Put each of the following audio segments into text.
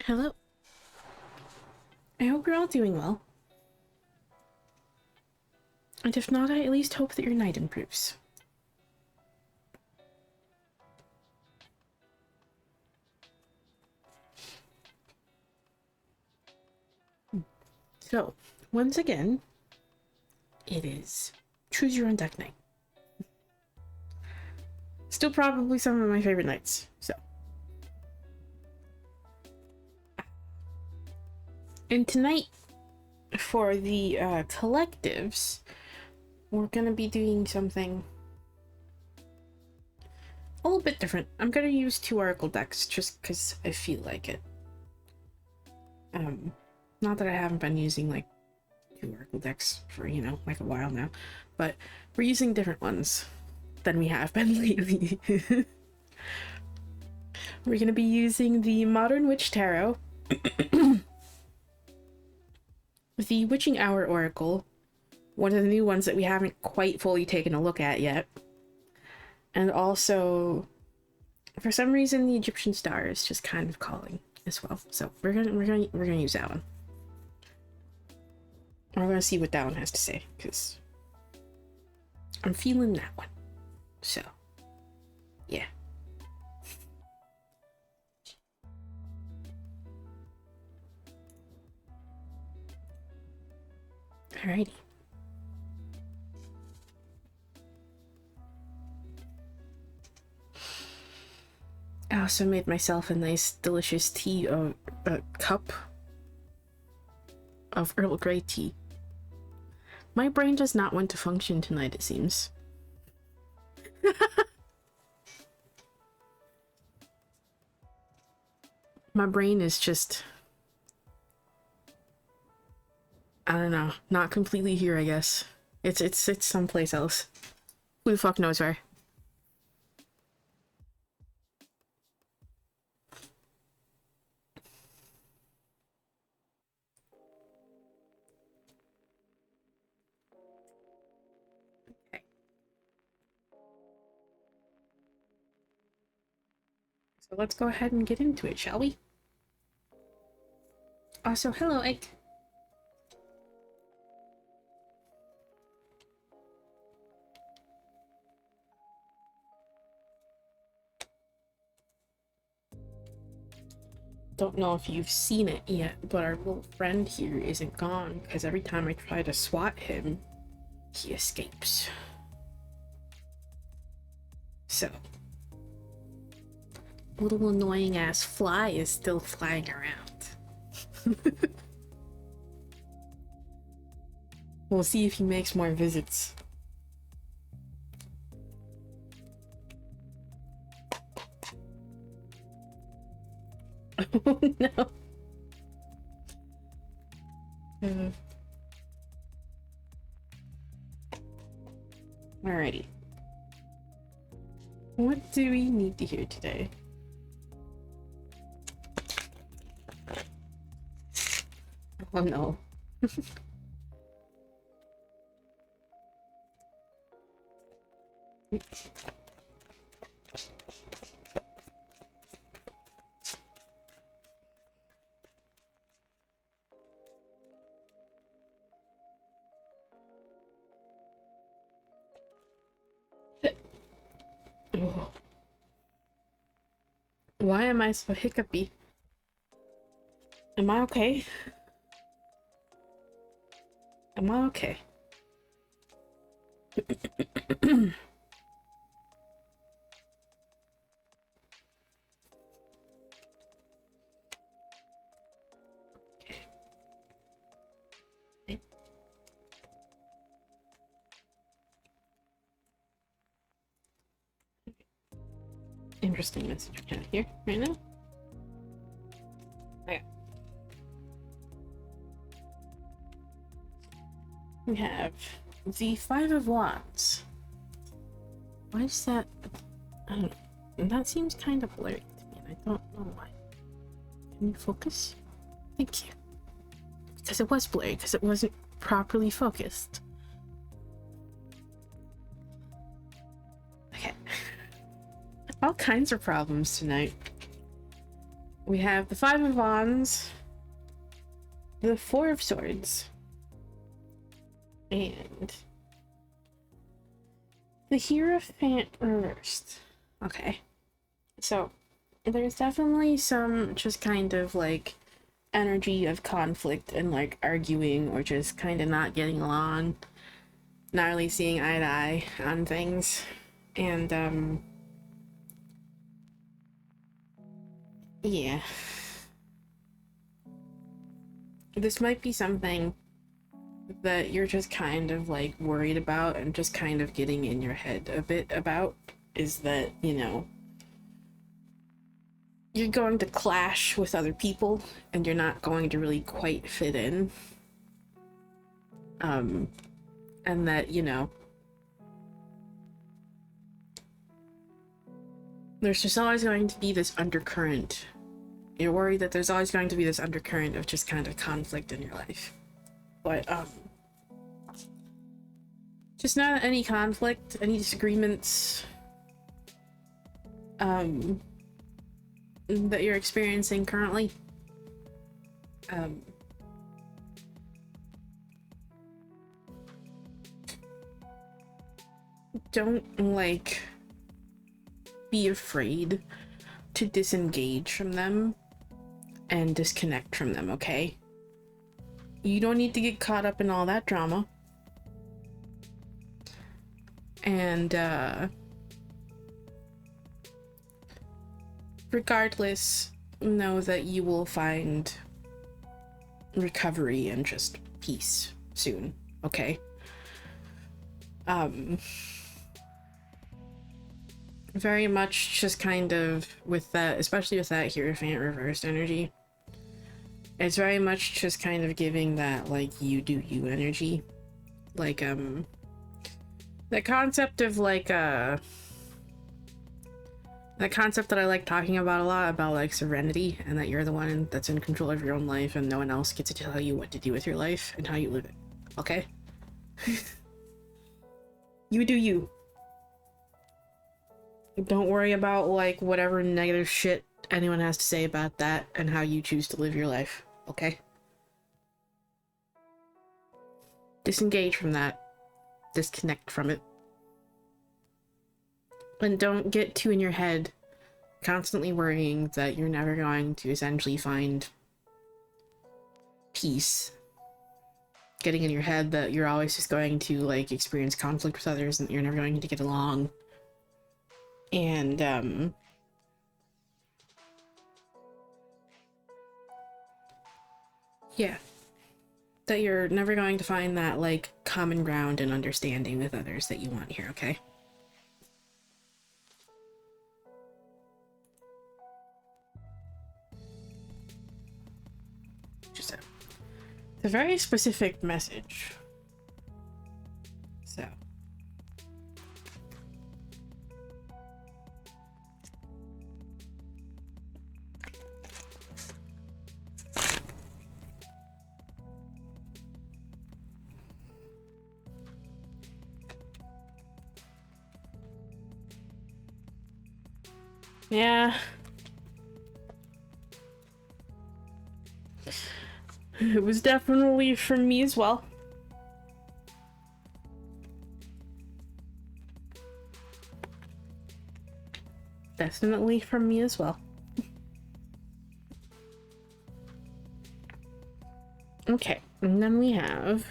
Hello. I hope you're all doing well. And if not, I at least hope that your night improves. So, once again, it is Choose Your Own Deck night. Still probably some of my favorite nights, so. And tonight, for the collectives, we're gonna be doing something a little bit different. I'm gonna use 2 Oracle decks just because I feel like it. Not that I haven't been using like 2 Oracle decks for, you know, like a while now, but we're using different ones than we have been lately. We're gonna be using the Modern Witch Tarot, the Witching Hour Oracle, one of the new ones that we haven't quite fully taken a look at yet, and also, for some reason, the Egyptian Star is just kind of calling as well. So we're gonna use that one. We're gonna see what that one has to say because I'm feeling that one. So, yeah. Alrighty. I also made myself a nice, delicious tea, a cup of Earl Grey tea. My brain does not want to function tonight, it seems. My brain is just, I don't know, not completely here, I guess. It's someplace else. Who the fuck knows where? Okay. So let's go ahead and get into it, shall we? Also, hello, Egg. Don't know if you've seen it yet, but our little friend here isn't gone because every time I try to swat him, he escapes. So, little annoying ass fly is still flying around. We'll see if he makes more visits. Oh no. Alrighty. What do we need to hear today? Oh no. Oh. Why am I so hiccupy? Am I okay? Am I okay? Interesting message we have here right now. Okay. We have the Five of Wands. Why is that? I don't know. That seems kind of blurry to me, and I don't know why. Can you focus? Thank you. Because it was blurry, because it wasn't properly focused. Okay. All kinds of problems tonight. We have the Five of Wands, the Four of Swords, and the Hierophant reversed. Okay. So, there's definitely some just kind of like energy of conflict and like arguing or just kind of not getting along, not really seeing eye to eye on things. And, yeah. This might be something that you're just kind of like worried about and just kind of getting in your head a bit about, is that, you know, you're going to clash with other people and you're not going to really quite fit in. And that, you know, there's just always going to be this undercurrent. You're worried that there's always going to be this undercurrent of just kind of conflict in your life. But, just not any conflict, any disagreements, that you're experiencing currently. Don't, like, be afraid to disengage from them and disconnect from them, okay? You don't need to get caught up in all that drama. And, regardless, know that you will find recovery and just peace soon, okay? Very much just kind of with that, especially with that Hierophant reversed energy, it's very much just kind of giving that, like, you do you energy. Like, that concept of, like, that concept that I like talking about a lot, about, like, serenity, and that you're the one that's in control of your own life and no one else gets to tell you what to do with your life and how you live it, okay? You do you. Don't worry about, like, whatever negative shit anyone has to say about that and how you choose to live your life, okay? Disengage from that. Disconnect from it. And don't get too in your head, constantly worrying that you're never going to essentially find peace. Getting in your head that you're always just going to, like, experience conflict with others and you're never going to get along. And, yeah. That you're never going to find that, like, common ground and understanding with others that you want here, okay? Just a very specific message. So. Yeah. It was definitely from me as well. Definitely from me as well. Okay, and then we have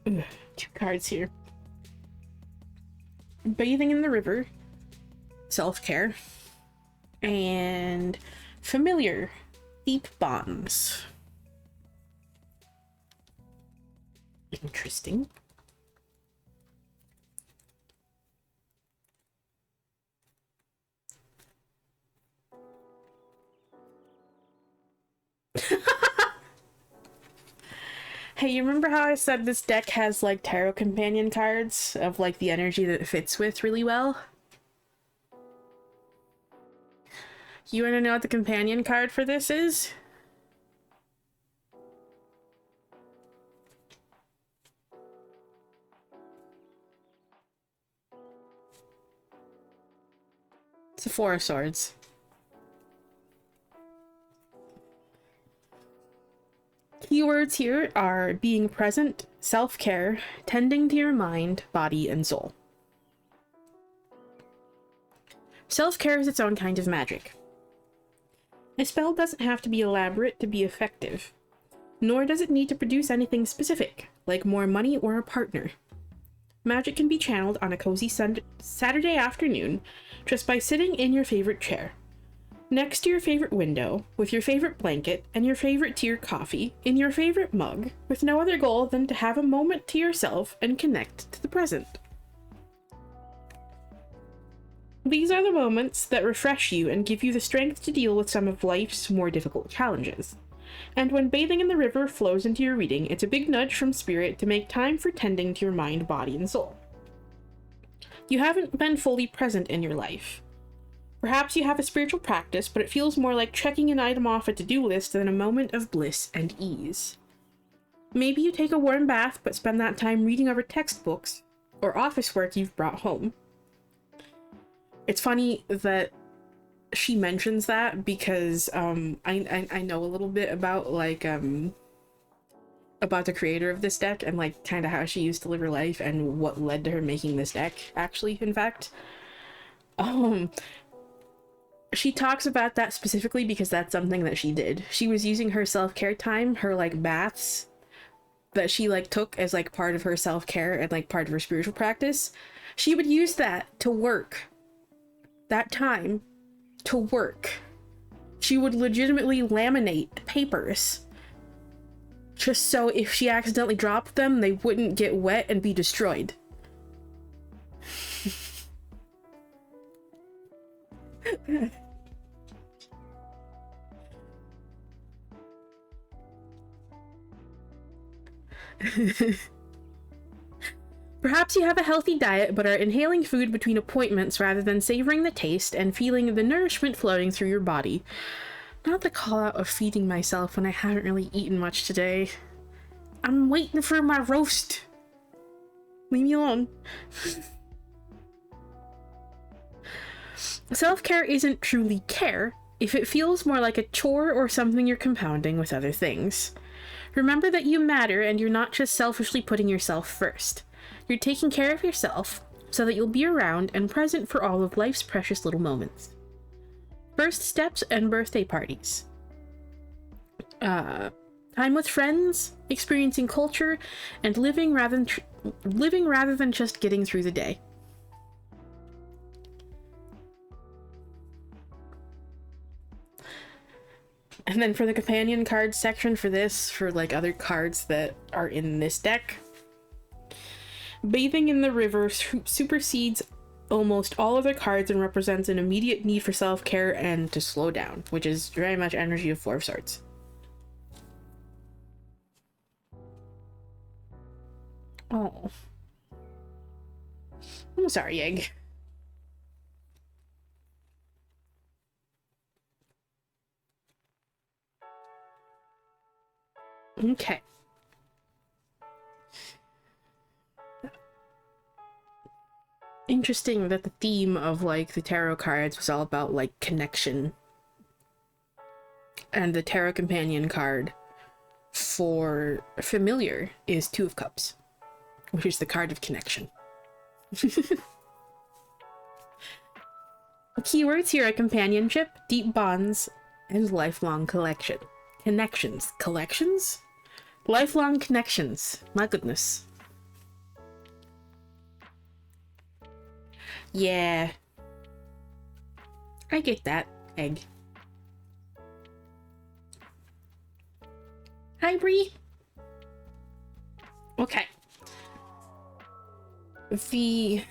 Ugh, 2 cards here. Bathing in the river, self-care, and familiar, deep bonds. Interesting. Hey, you remember how I said this deck has, like, tarot companion cards of, like, the energy that it fits with really well? You want to know what the companion card for this is? It's a 4 of Swords. Keywords here are being present, self-care, tending to your mind, body, and soul. Self-care is its own kind of magic. A spell doesn't have to be elaborate to be effective, nor does it need to produce anything specific, like more money or a partner. Magic can be channeled on a cozy Saturday afternoon just by sitting in your favorite chair, next to your favorite window, with your favorite blanket and your favorite tea or coffee, in your favorite mug, with no other goal than to have a moment to yourself and connect to the present. These are the moments that refresh you and give you the strength to deal with some of life's more difficult challenges. And when bathing in the river flows into your reading, it's a big nudge from spirit to make time for tending to your mind, body, and soul. You haven't been fully present in your life. Perhaps you have a spiritual practice, but it feels more like checking an item off a to-do list than a moment of bliss and ease. Maybe you take a warm bath, but spend that time reading over textbooks or office work you've brought home. It's funny that she mentions that because I know a little bit about about the creator of this deck and like kind of how she used to live her life and what led to her making this deck, actually, in fact. She talks about that specifically because that's something that she did. She was using her self-care time, her like baths that she like took as like part of her self-care and like part of her spiritual practice. She would use that to work. That time to work. She would legitimately laminate papers just so if she accidentally dropped them, they wouldn't get wet and be destroyed. Perhaps you have a healthy diet but are inhaling food between appointments rather than savoring the taste and feeling the nourishment floating through your body. Not the call out of feeding myself when I haven't really eaten much today. I'm waiting for my roast. Leave me alone. Self-care isn't truly care if it feels more like a chore or something you're compounding with other things. Remember that you matter and you're not just selfishly putting yourself first. You're taking care of yourself so that you'll be around and present for all of life's precious little moments. First steps and birthday parties. Time with friends, experiencing culture, and living rather than just getting through the day. And then for the companion cards section for this, for like other cards that are in this deck, bathing in the river supersedes almost all other cards and represents an immediate need for self-care and to slow down, which is very much energy of 4 of Swords. Oh. I'm sorry, Egg. Okay. Interesting that the theme of like the tarot cards was all about like connection. And the tarot companion card for familiar is 2 of Cups, which is the card of connection. Keywords here are companionship, deep bonds, and lifelong connections. Collections? Lifelong connections. My goodness. Yeah. I get that, egg. Hi, Bree. Okay. The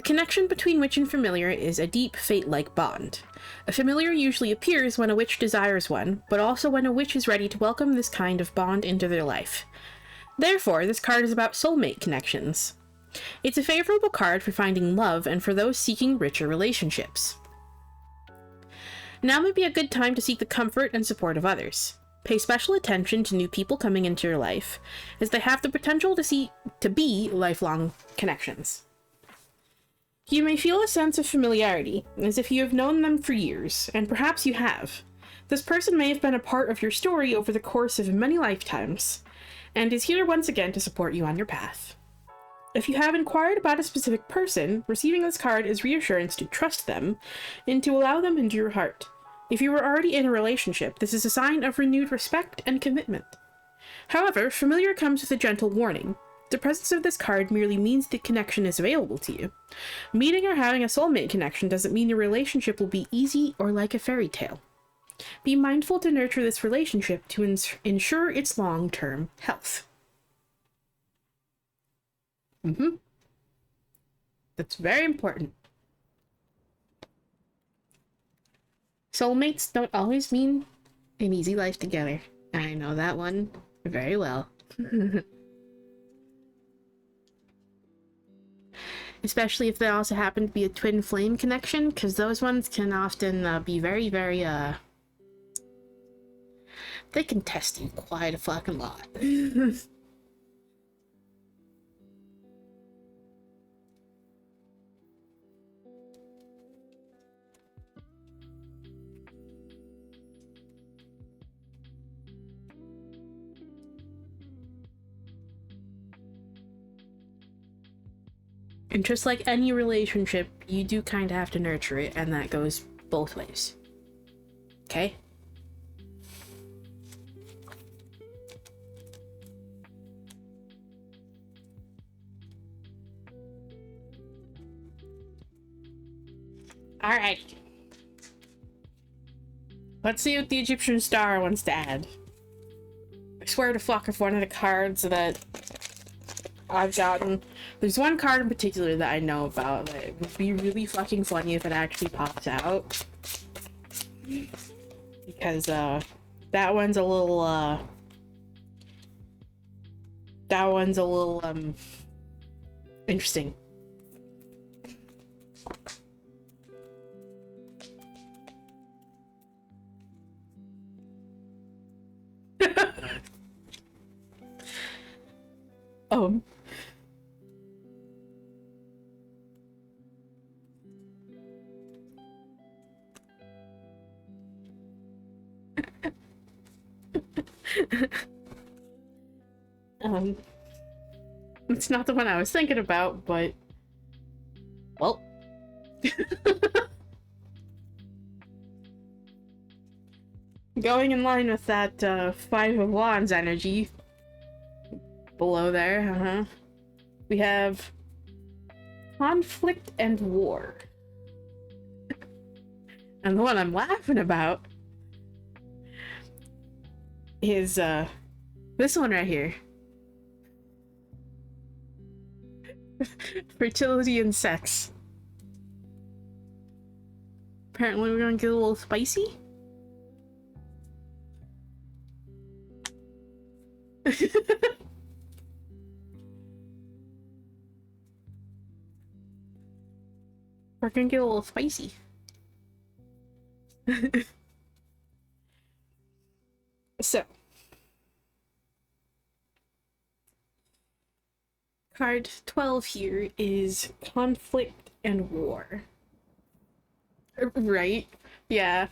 connection between witch and familiar is a deep, fate-like bond. A familiar usually appears when a witch desires one, but also when a witch is ready to welcome this kind of bond into their life. Therefore, this card is about soulmate connections. It's a favorable card for finding love and for those seeking richer relationships. Now may be a good time to seek the comfort and support of others. Pay special attention to new people coming into your life, as they have the potential to be lifelong connections. You may feel a sense of familiarity, as if you have known them for years, and perhaps you have. This person may have been a part of your story over the course of many lifetimes, and is here once again to support you on your path. If you have inquired about a specific person, receiving this card is reassurance to trust them, and to allow them into your heart. If you were already in a relationship, this is a sign of renewed respect and commitment. However, familiar comes with a gentle warning. The presence of this card merely means the connection is available to you. Meeting or having a soulmate connection doesn't mean your relationship will be easy or like a fairy tale. Be mindful to nurture this relationship to ensure its long-term health. That's very important. Soulmates don't always mean an easy life together. I know that one very well. Especially if they also happen to be a twin flame connection, because those ones can often be very, very, they can test you quite a fucking lot. And just like any relationship, you do kind of have to nurture it, and that goes both ways. Okay? Alright. Let's see what the Egyptian star wants to add. I swear to fuck if one of the cards that I've gotten... There's one card in particular that I know about that it would be really fucking funny if it actually pops out. Because, that one's a little, interesting. It's not the one I was thinking about, but... Well... Going in line with that, Five of Wands energy... Below there, we have... Conflict and War. And the one I'm laughing about... is, this one right here. Fertility and sex. Apparently we're gonna get a little spicy. We're gonna get a little spicy. So. Card 12 here is Conflict and War. Right? Yeah.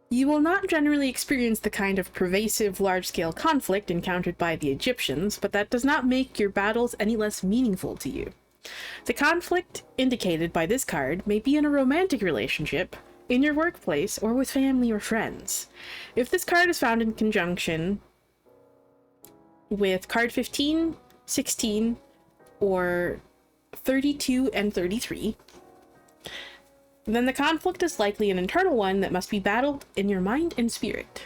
You will not generally experience the kind of pervasive, large-scale conflict encountered by the Egyptians, but that does not make your battles any less meaningful to you. The conflict indicated by this card may be in a romantic relationship, in your workplace, or with family or friends. If this card is found in conjunction with card 15, 16, or 32 and 33, then the conflict is likely an internal one that must be battled in your mind and spirit.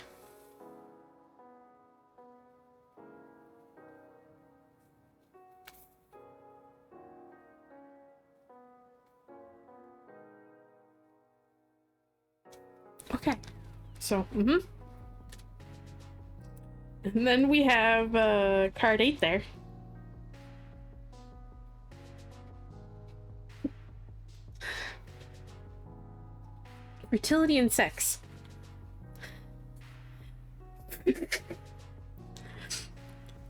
Okay, so, And then we have card 8 there. Fertility and sex.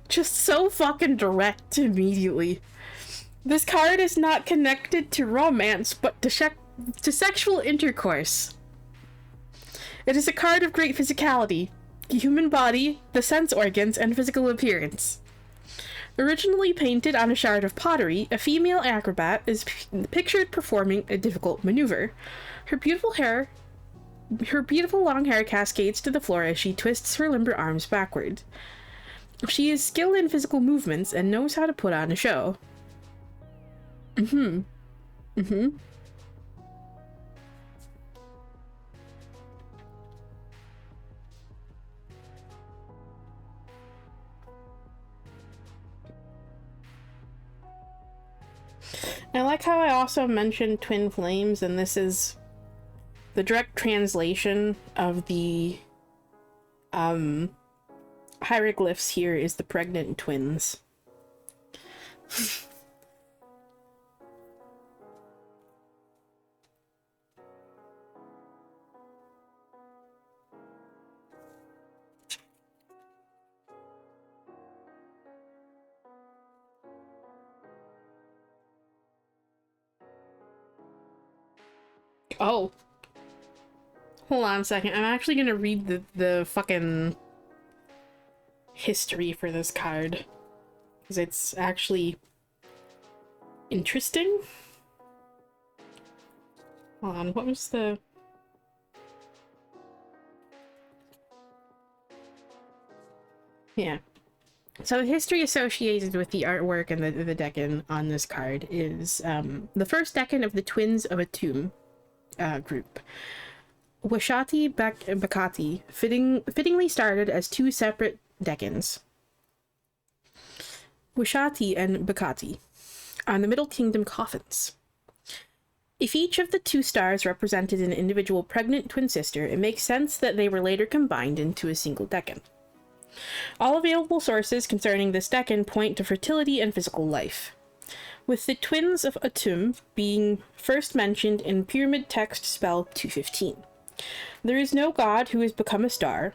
Just so fucking direct immediately. This card is not connected to romance, but to sexual intercourse. It is a card of great physicality, the human body, the sense organs, and physical appearance. Originally painted on a shard of pottery, a female acrobat is pictured performing a difficult maneuver. Her beautiful long hair cascades to the floor as she twists her limber arms backward. She is skilled in physical movements and knows how to put on a show. I like how I also mentioned twin flames, and this is the direct translation of the hieroglyphs here is the pregnant twins. Oh. Hold on a second. I'm actually gonna read the fucking history for this card, because it's actually interesting. Hold on, what was the... Yeah. So the history associated with the artwork and the decan on this card is the first decan of the Twins of a Tomb group. Washati Bakati fittingly started as two separate decans. Washati and Bakati on the Middle Kingdom coffins. If each of the two stars represented an individual pregnant twin sister, it makes sense that they were later combined into a single decan. All available sources concerning this decan point to fertility and physical life, with the Twins of Atum being first mentioned in Pyramid Text Spell 215. There is no god who has become a star,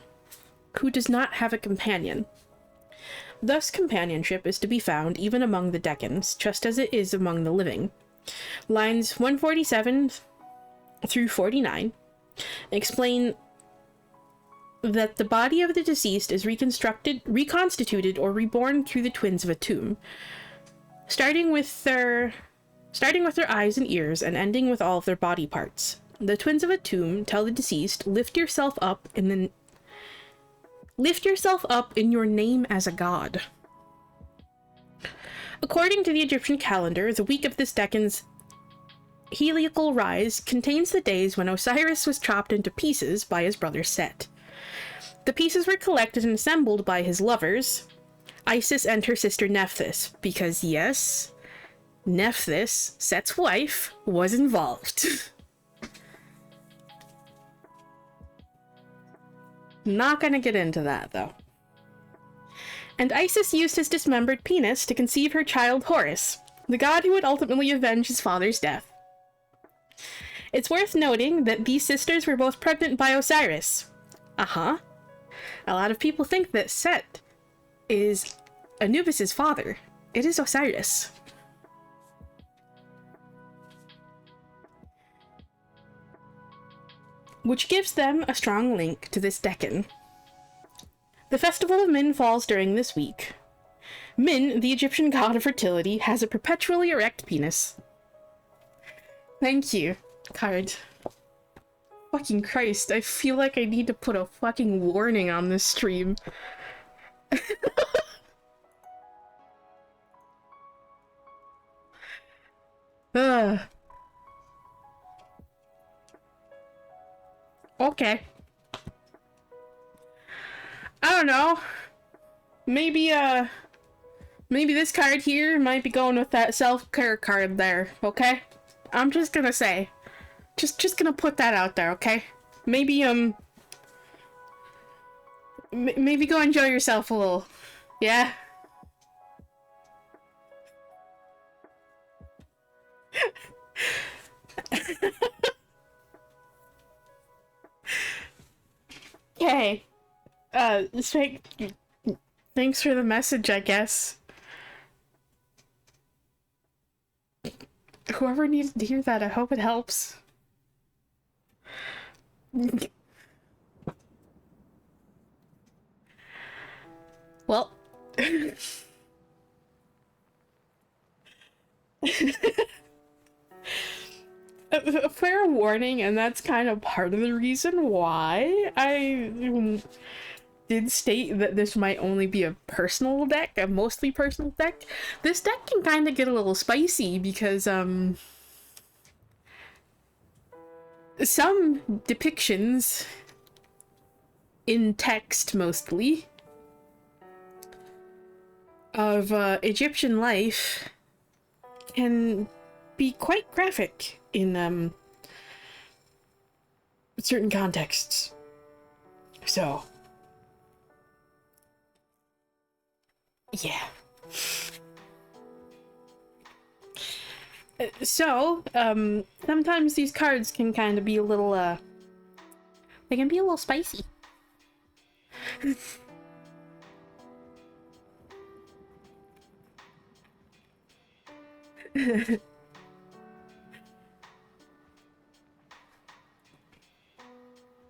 who does not have a companion. Thus companionship is to be found even among the decans, just as it is among the living. Lines 147 through 49 explain that the body of the deceased is reconstituted, or reborn through the Twins of Atum, starting with their eyes and ears and ending with all of their body parts. The Twins of Atum tell the deceased, lift yourself up in your name as a god. According to the Egyptian calendar, the week of this decan's heliacal rise contains the days when Osiris was chopped into pieces by his brother Set. The pieces were collected and assembled by his lovers, Isis and her sister Nephthys, because yes, Nephthys, Set's wife, was involved. Not gonna get into that, though. And Isis used his dismembered penis to conceive her child Horus, the god who would ultimately avenge his father's death. It's worth noting that these sisters were both pregnant by Osiris. A lot of people think that Set is Anubis's father. It is Osiris. Which gives them a strong link to this decan. The festival of Min falls during this week. Min, the Egyptian god of fertility, has a perpetually erect penis. Thank you, card. Fucking Christ, I feel like I need to put a fucking warning on this stream. Ugh. Okay. I don't know. Maybe, maybe this card here might be going with that self-care card there, okay? I'm just gonna say. Just gonna put that out there, okay? Maybe, maybe go enjoy yourself a little. Yeah? Okay. Thanks for the message, I guess. Whoever needs to hear that, I hope it helps. Well. A fair warning, and that's kind of part of the reason why I did state that this might only be a personal deck, a mostly personal deck. This deck can kind of get a little spicy because, some depictions, in text mostly, of Egyptian life can be quite graphic in certain contexts. So, yeah. So, sometimes these cards can kind of be a little, they can be a little spicy.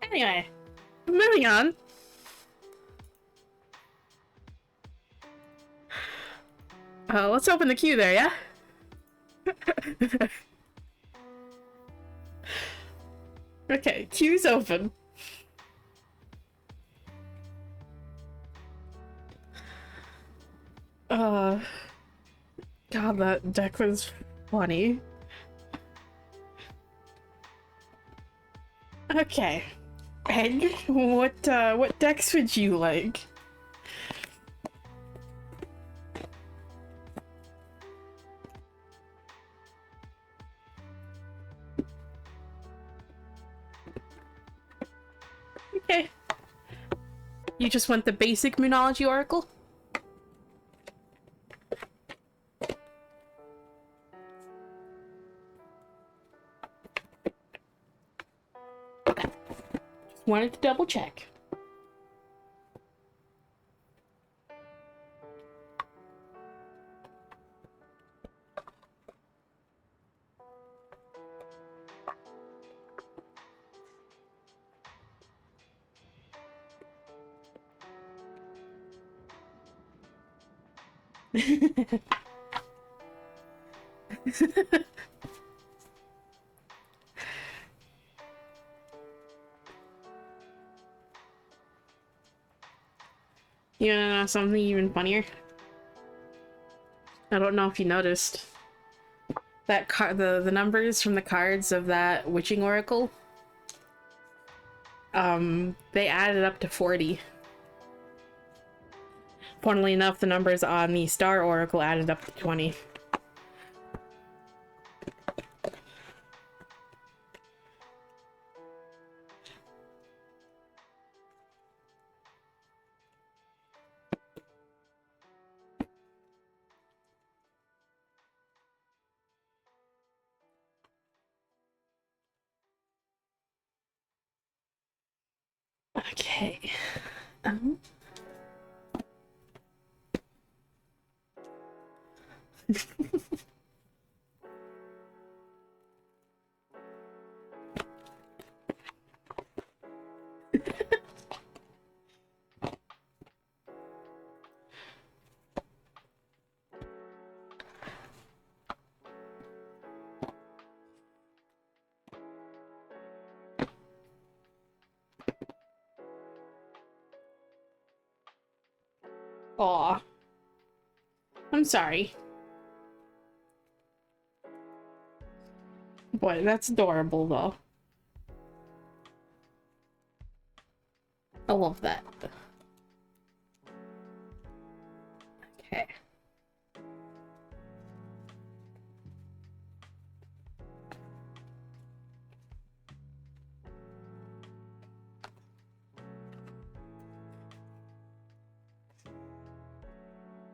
Anyway, moving on. Let's open the queue there, yeah? Okay, queue's open. God, that deck was funny. Okay. Egg, what decks would you like? Okay. You just want the basic Moonology Oracle? Just wanted to double check. You wanna know something even funnier? I don't know if you noticed. That the numbers from the cards of that witching oracle, they added up to 40. Funnily enough, the numbers on the star oracle added up to 20. Okay. Aw. I'm sorry. Boy, that's adorable, though. I love that. Okay.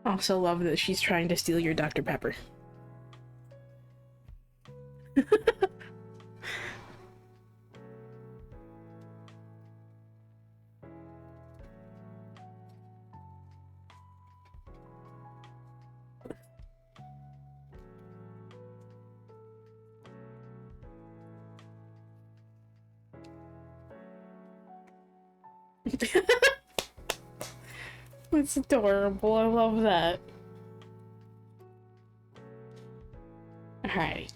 Also love that she's trying to steal your Dr. Pepper. It's adorable. I love that. Alright.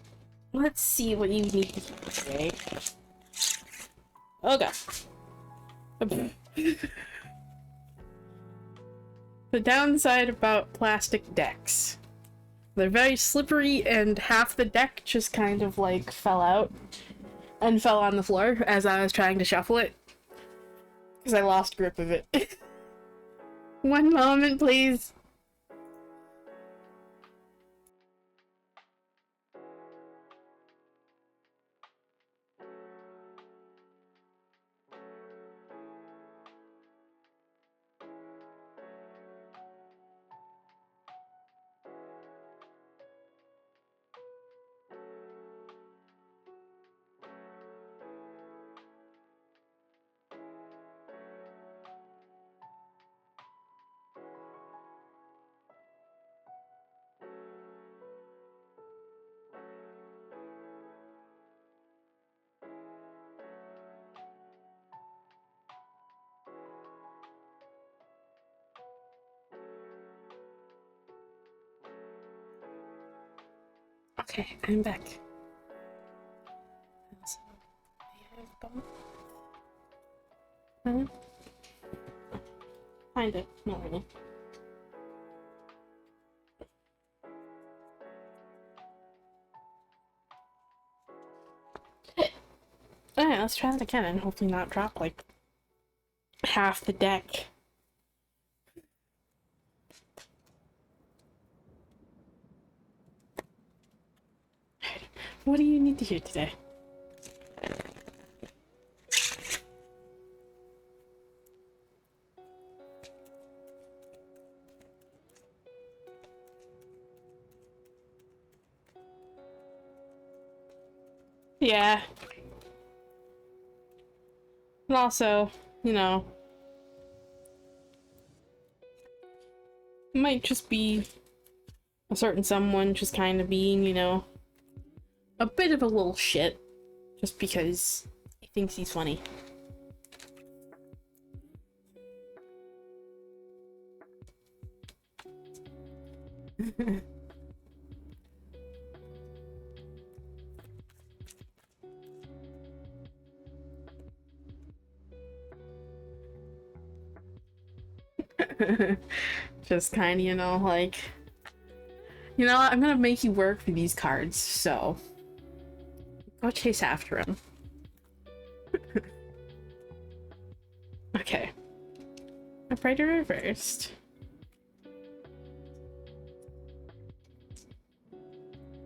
Let's see what you need today. Oh god. The downside about plastic decks. They're very slippery and half the deck just kind of like fell out and fell on the floor as I was trying to shuffle it. Because I lost grip of it. One moment, please. Okay, I'm back. Kind of, not really. Alright, let's try that again and hopefully not drop like half the deck. What do you need to hear today? Yeah. And also, you know, it might just be a certain someone just kind of being, you know, a bit of a little shit just because he thinks he's funny. Just kind of, you know, like, you know, I'm gonna make you work for these cards, so go chase after him. Okay. Embroidered reversed.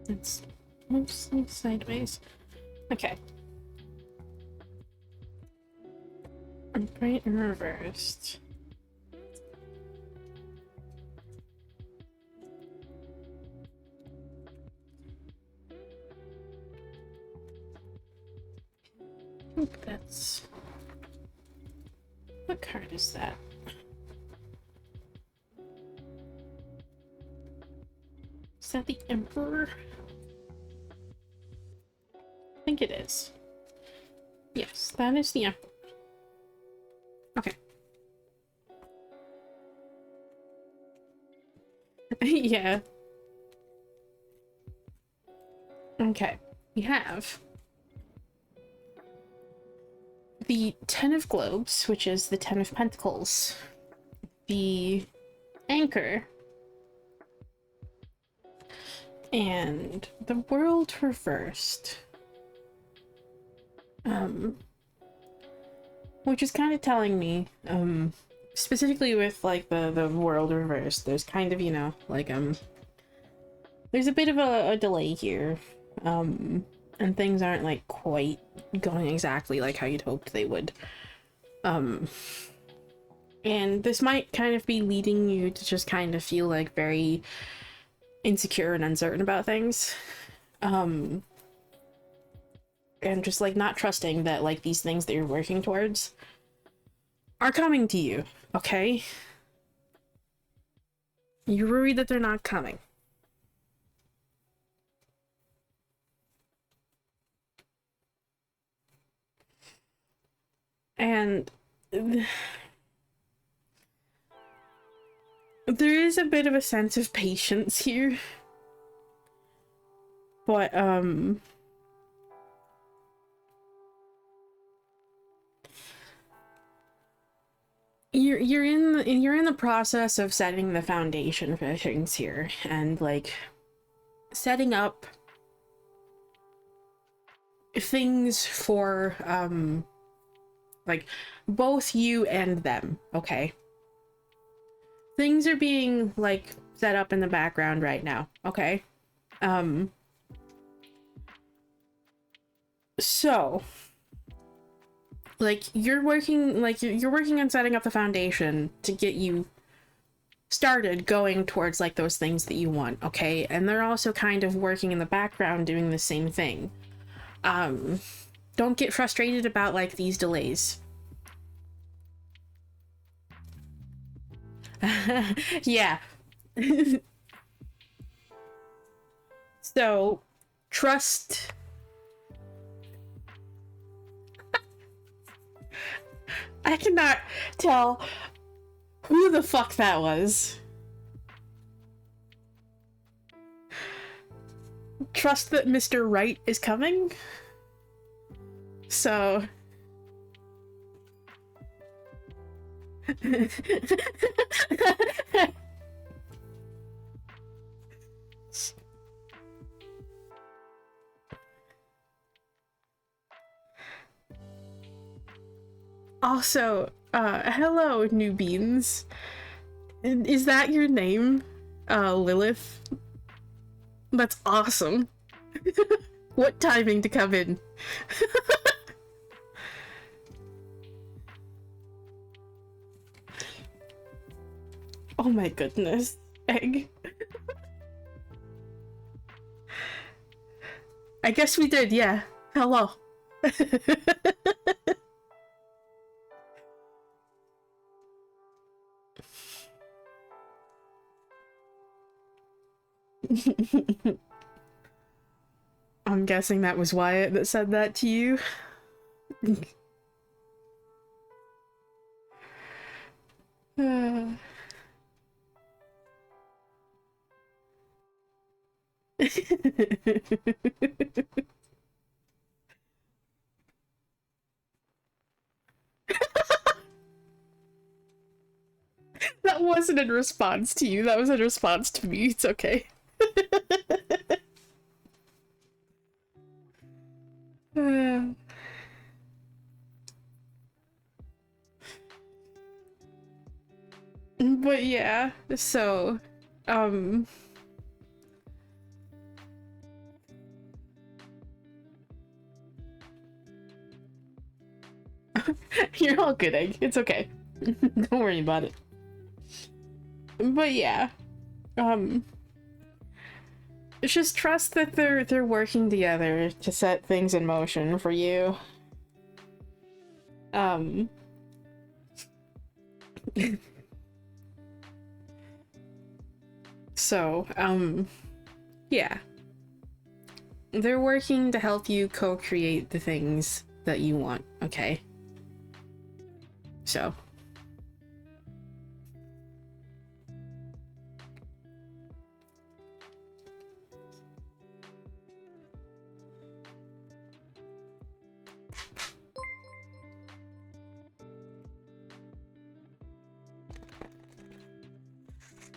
It's mostly sideways. Okay. Embroidered reversed. I think that's... What card is that? Is that the Emperor? I think it is. Yes, that is the Emperor. Okay. Yeah. Okay. We have the Ten of Globes, which is the Ten of Pentacles, the Anchor. And the world reversed. Which is kind of telling me, specifically with like the world reversed, there's kind of, you know, like there's a bit of a delay here. And things aren't like quite going exactly like how you'd hoped they would. And this might kind of be leading you to just kind of feel like very insecure and uncertain about things. And just like not trusting that like these things that you're working towards are coming to you, okay? You're worried that they're not coming. And there is a bit of a sense of patience here. But, you're in the process of setting the foundation for things here, and like setting up things for like both you and them, okay? Things are being like set up in the background right now, okay? So like you're working on setting up the foundation to get you started going towards like those things that you want, okay? And they're also kind of working in the background doing the same thing. Don't get frustrated about like these delays. Yeah. So trust. I cannot tell who the fuck that was. Trust that Mr. Right is coming. So also, hello, New Beans. Is that your name? Lilith? That's awesome. What timing to come in? Oh my goodness. Egg. I guess we did, yeah. Hello. I'm guessing that was Wyatt that said that to you. That wasn't in response to you, that was in response to me. It's okay. But yeah, so, you're all good, Egg. It's okay. Don't worry about it. But yeah, just trust that they're working together to set things in motion for you. So, yeah. They're working to help you co-create the things that you want, okay? So.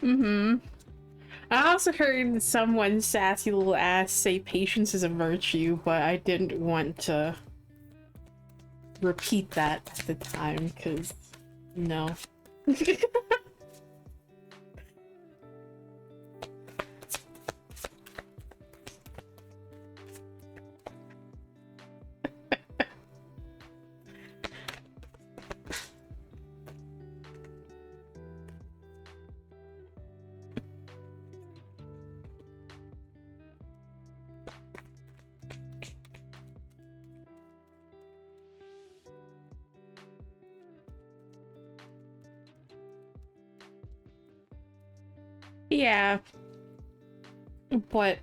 Mm-hmm. I also heard someone sassy little ass say patience is a virtue, but I didn't want to repeat that at the time, because no. Yeah, but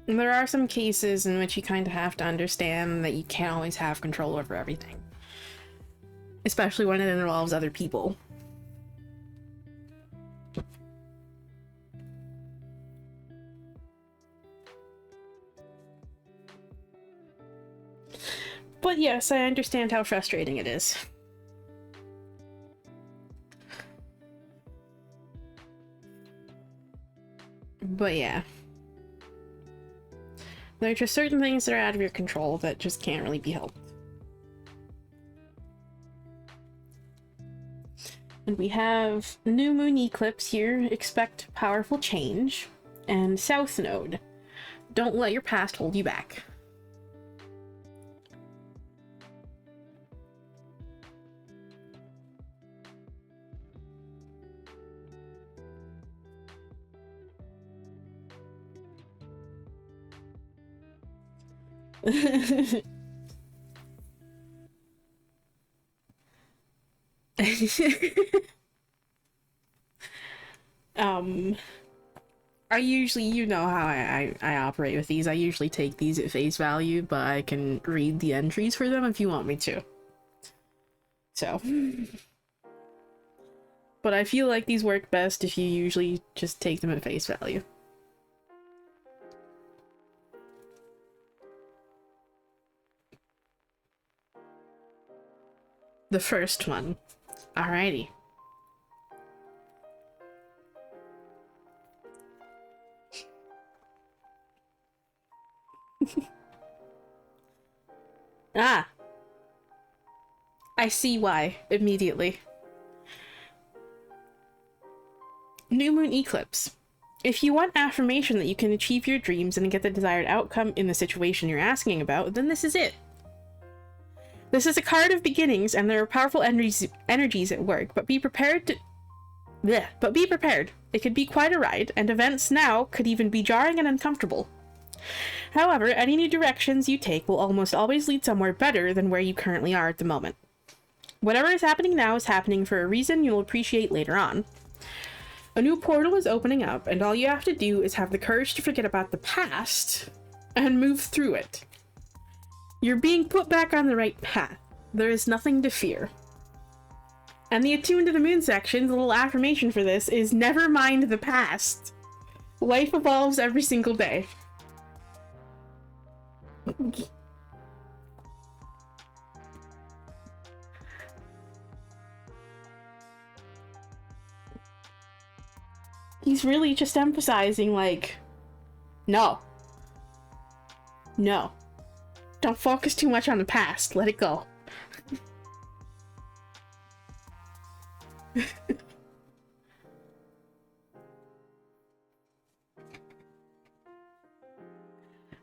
there are some cases in which you kind of have to understand that you can't always have control over everything. Especially when it involves other people. But yes, I understand how frustrating it is. But yeah. There are just certain things that are out of your control that just can't really be helped. And we have new moon eclipse here, expect powerful change, and south node, don't let your past hold you back. I usually, you know how I operate with these. I usually take these at face value, but I can read the entries for them if you want me to. So. But I feel like these work best if you usually just take them at face value. The first one. Alrighty. Ah! I see why, immediately. New moon eclipse. If you want affirmation that you can achieve your dreams and get the desired outcome in the situation you're asking about, then this is it. This is a card of beginnings, and there are powerful energies at work, but be prepared to... Blech. But be prepared. It could be quite a ride, and events now could even be jarring and uncomfortable. However, any new directions you take will almost always lead somewhere better than where you currently are at the moment. Whatever is happening now is happening for a reason you'll appreciate later on. A new portal is opening up, and all you have to do is have the courage to forget about the past and move through it. You're being put back on the right path. There is nothing to fear. And the Attuned to the Moon section, the little affirmation for this, is never mind the past. Life evolves every single day. He's really just emphasizing, like, no. No. Don't focus too much on the past. Let it go.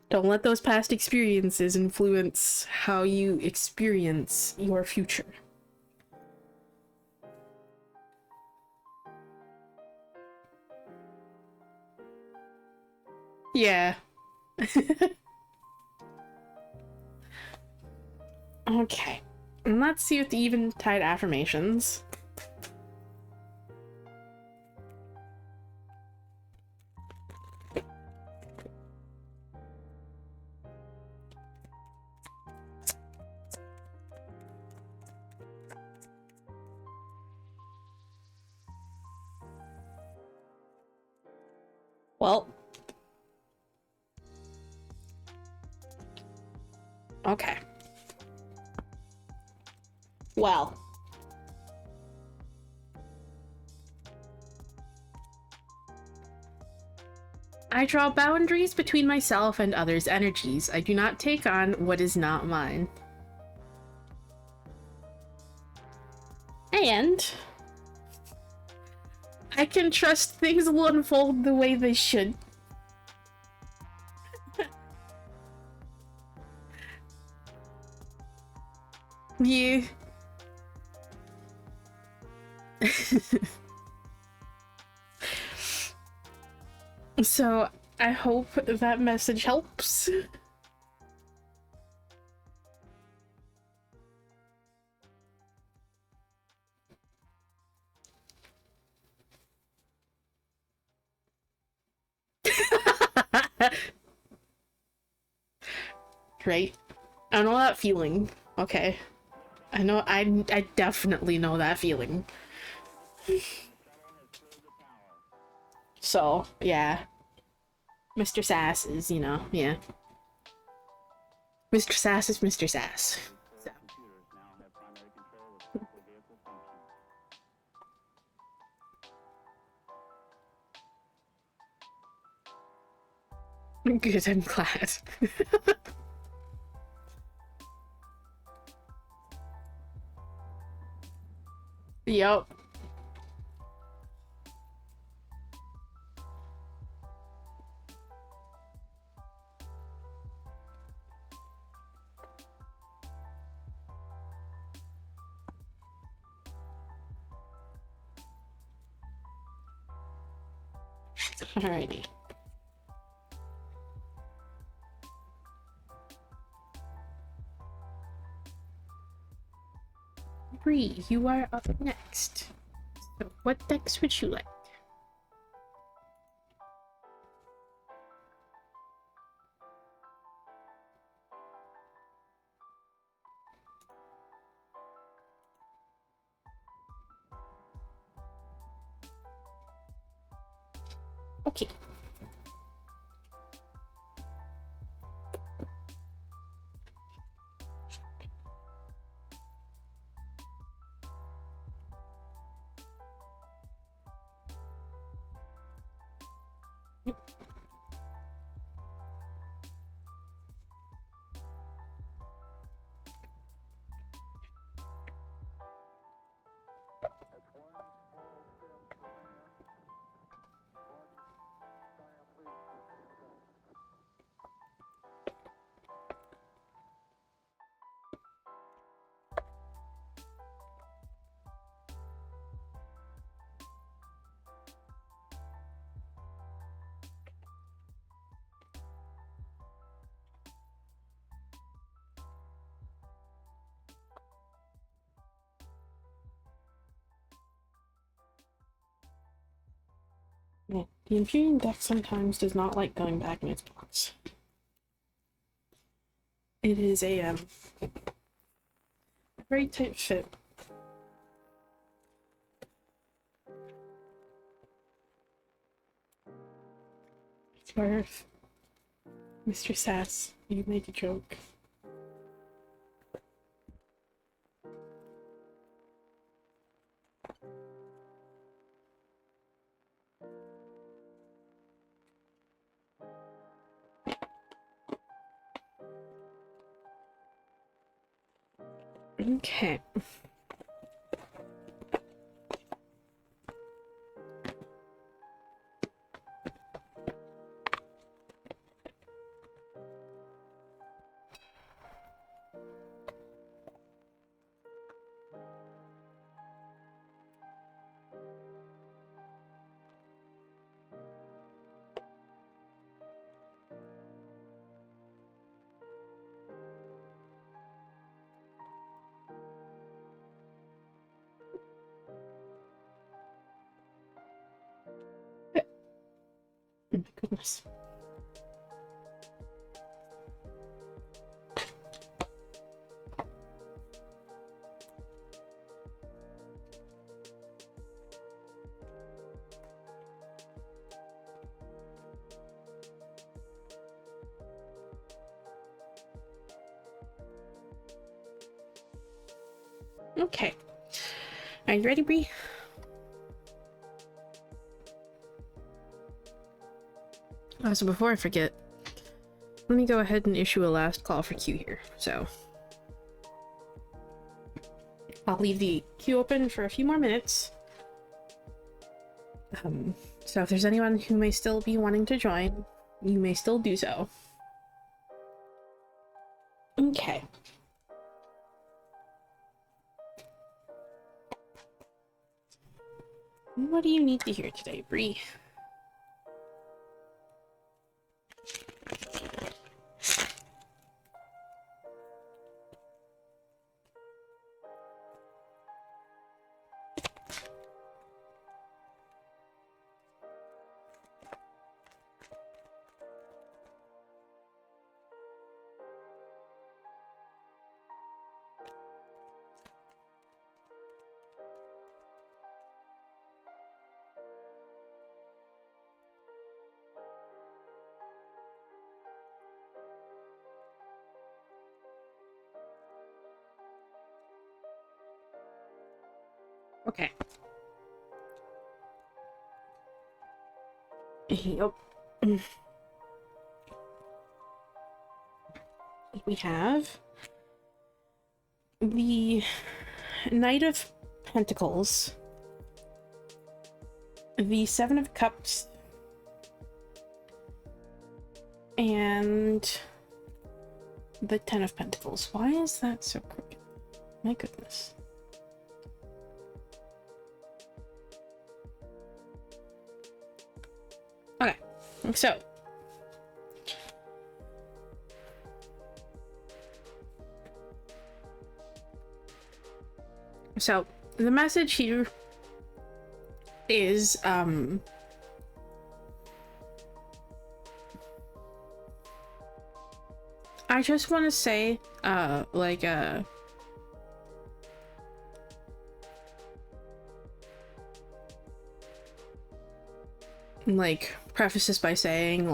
Don't let those past experiences influence how you experience your future. Yeah. Okay. And let's see what the Eventide affirmations. Well. Okay. Well. I draw boundaries between myself and others' energies. I do not take on what is not mine. And I can trust things will unfold the way they should. Yeah. So, I hope that message helps. Right? I know that feeling. Okay. I know, I definitely know that feeling. So, yeah. Mr. Sass is, you know, yeah. Mr. Sass is Mr. Sass. So. Good, I'm glad. Yup. Alrighty. Bree, you are up next. So what decks would you like? Okay. Yeah, the Empyrean deck sometimes does not like going back in its box. It is a very tight fit. Swerve. Mr. Sass, you make a joke. Okay. Oh my goodness. Okay. Are you ready, Bree? So before I forget, let me go ahead and issue a last call for queue here. So I'll leave the queue open for a few more minutes. So if there's anyone who may still be wanting to join, you may still do so. Okay. What do you need to hear today, Bree? Okay. Yep. We have the Knight of Pentacles, the Seven of Cups, and the Ten of Pentacles. Why is that so crooked? My goodness. Okay, so the message here is I just want to say preface this by saying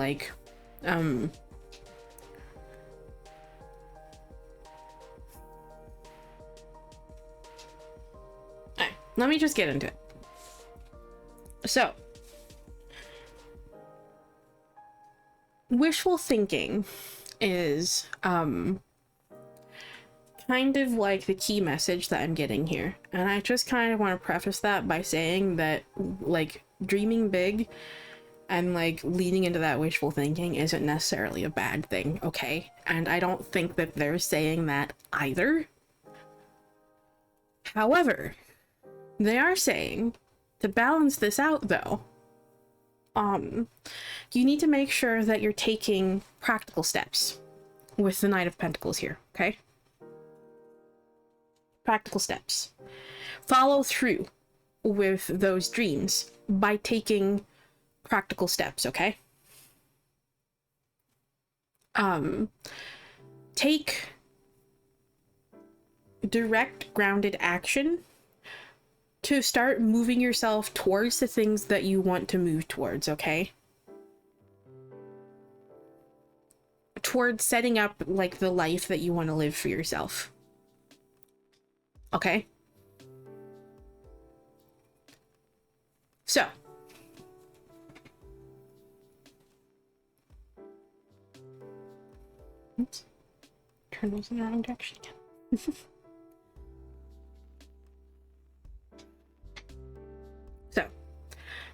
let me just get into it. So, wishful thinking is kind of like the key message that I'm getting here. And I just kind of want to preface that by saying that dreaming big and leaning into that wishful thinking isn't necessarily a bad thing, okay? And I don't think that they're saying that either. However, they are saying to balance this out though, you need to make sure that you're taking practical steps with the Knight of Pentacles here, okay? Practical steps. Follow through with those dreams by taking practical steps, okay? Take direct, grounded action to start moving yourself towards the things that you want to move towards, okay? Towards setting up the life that you want to live for yourself. Okay? So, oops. Turn those in the wrong direction again. So,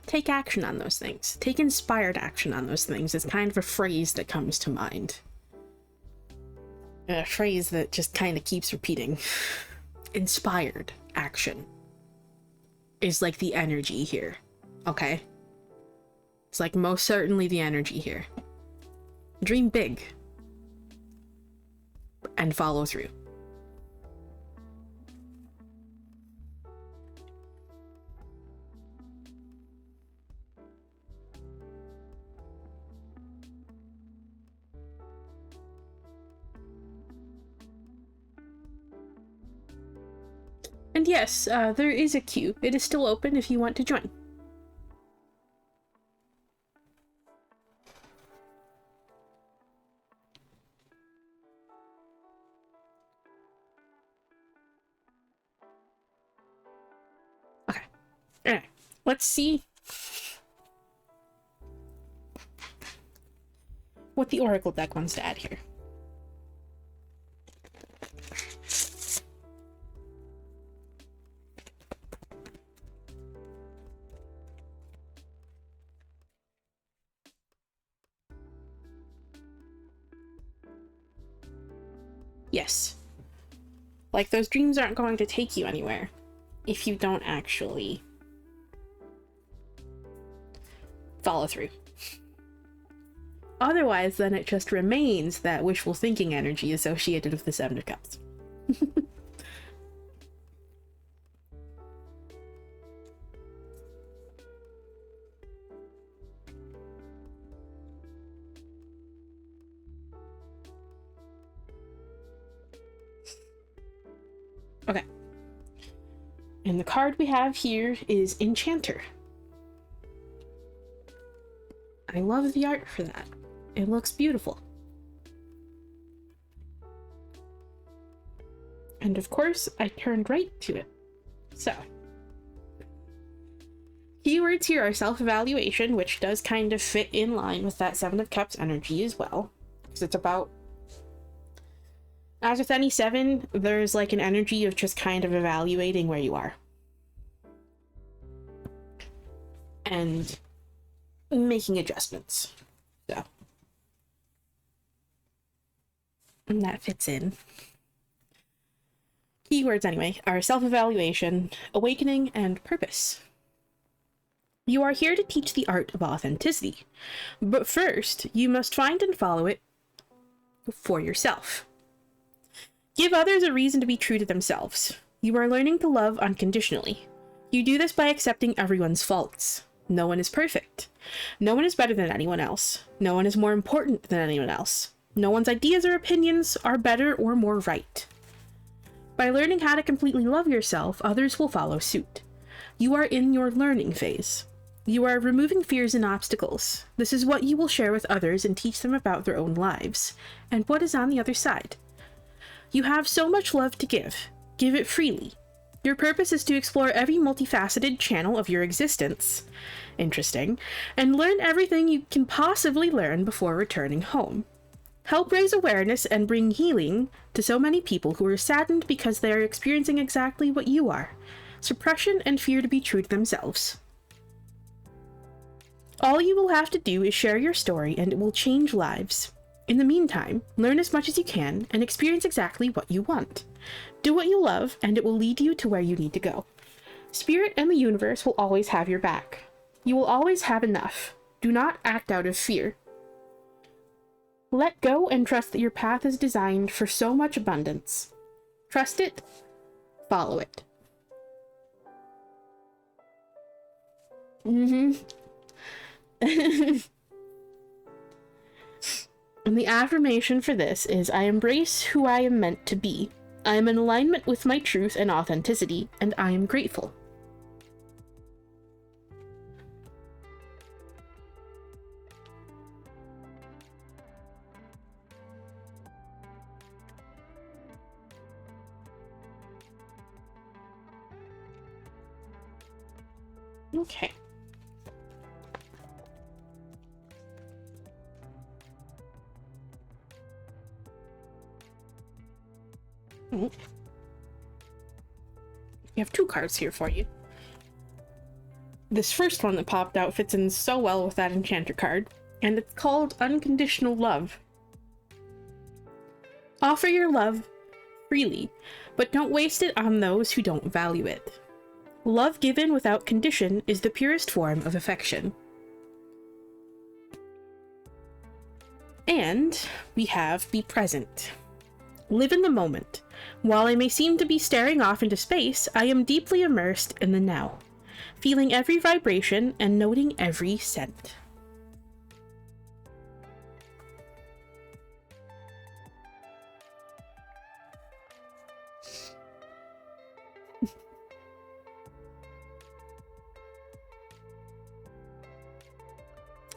take action on those things. Take inspired action on those things is kind of a phrase that comes to mind. A phrase that just kind of keeps repeating. Inspired action is the energy here, okay? It's most certainly the energy here. Dream big and follow through. And yes, there is a queue. It is still open if you want to join. Okay. Alright. Let's see what the Oracle deck wants to add here. Yes. Like, those dreams aren't going to take you anywhere if you don't actually follow through. Otherwise, then it just remains that wishful thinking energy associated with the Seven of Cups. Okay. And the card we have here is Enchanter. I love the art for that. It looks beautiful. And of course, I turned right to it. So, keywords here are self-evaluation, which does kind of fit in line with that Seven of Cups energy as well. Because it's about, as with any seven, there's like an energy of just kind of evaluating where you are. And making adjustments. So. And that fits in. Keywords, anyway, are self-evaluation, awakening, and purpose. You are here to teach the art of authenticity. But first, you must find and follow it for yourself. Give others a reason to be true to themselves. You are learning to love unconditionally. You do this by accepting everyone's faults. No one is perfect. No one is better than anyone else. No one is more important than anyone else. No one's ideas or opinions are better or more right. By learning how to completely love yourself, others will follow suit. You are in your learning phase. You are removing fears and obstacles. This is what you will share with others and teach them about their own lives, and what is on the other side. You have so much love to give. Give it freely. Your purpose is to explore every multifaceted channel of your existence. Interesting. And learn everything you can possibly learn before returning home. Help raise awareness and bring healing to so many people who are saddened because they are experiencing exactly what you are. Suppression and fear to be true to themselves. All you will have to do is share your story and it will change lives. In the meantime, learn as much as you can and experience exactly what you want. Do what you love and it will lead you to where you need to go. Spirit and the universe will always have your back. You will always have enough. Do not act out of fear. Let go and trust that your path is designed for so much abundance. Trust it, follow it. And the affirmation for this is, I embrace who I am meant to be. I am in alignment with my truth and authenticity, and I am grateful. Okay. We have two cards here for you. This first one that popped out fits in so well with that Enchanter card, and it's called Unconditional Love. Offer your love freely, but don't waste it on those who don't value it. Love given without condition is the purest form of affection. And we have Be Present. Live in the moment. While I may seem to be staring off into space, I am deeply immersed in the now, feeling every vibration and noting every scent.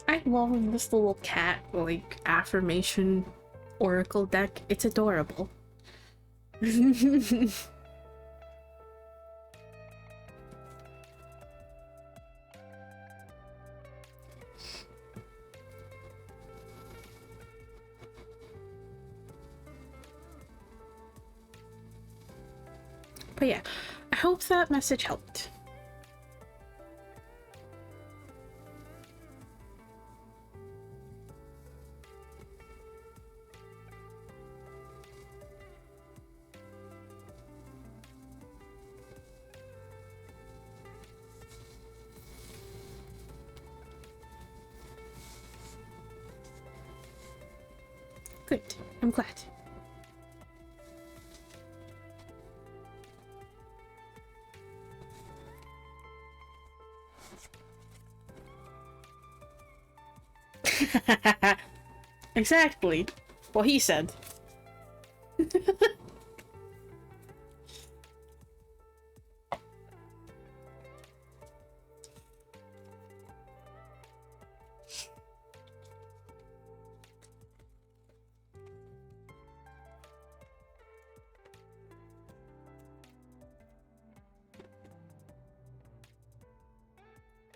I love this little cat, like, affirmation oracle deck. It's adorable. But yeah, I hope that message helped. Good. I'm glad. Exactly. Well, he said.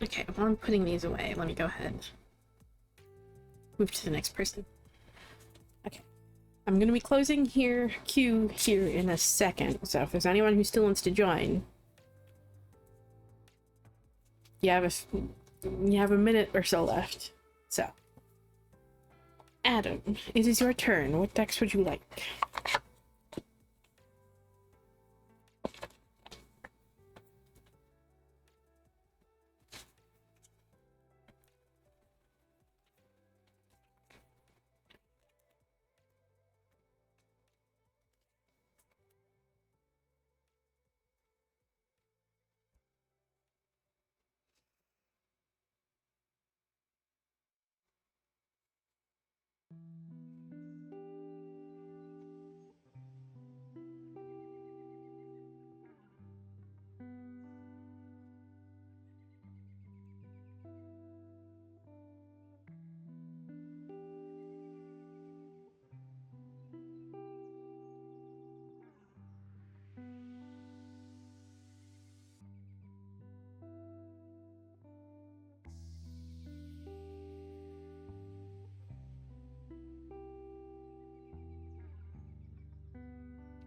Okay, while I'm putting these away, let me go ahead. Move to the next person. Okay. I'm gonna be closing queue here in a second, so if there's anyone who still wants to join, you have a minute or so left. So, Adam, it is your turn. What decks would you like?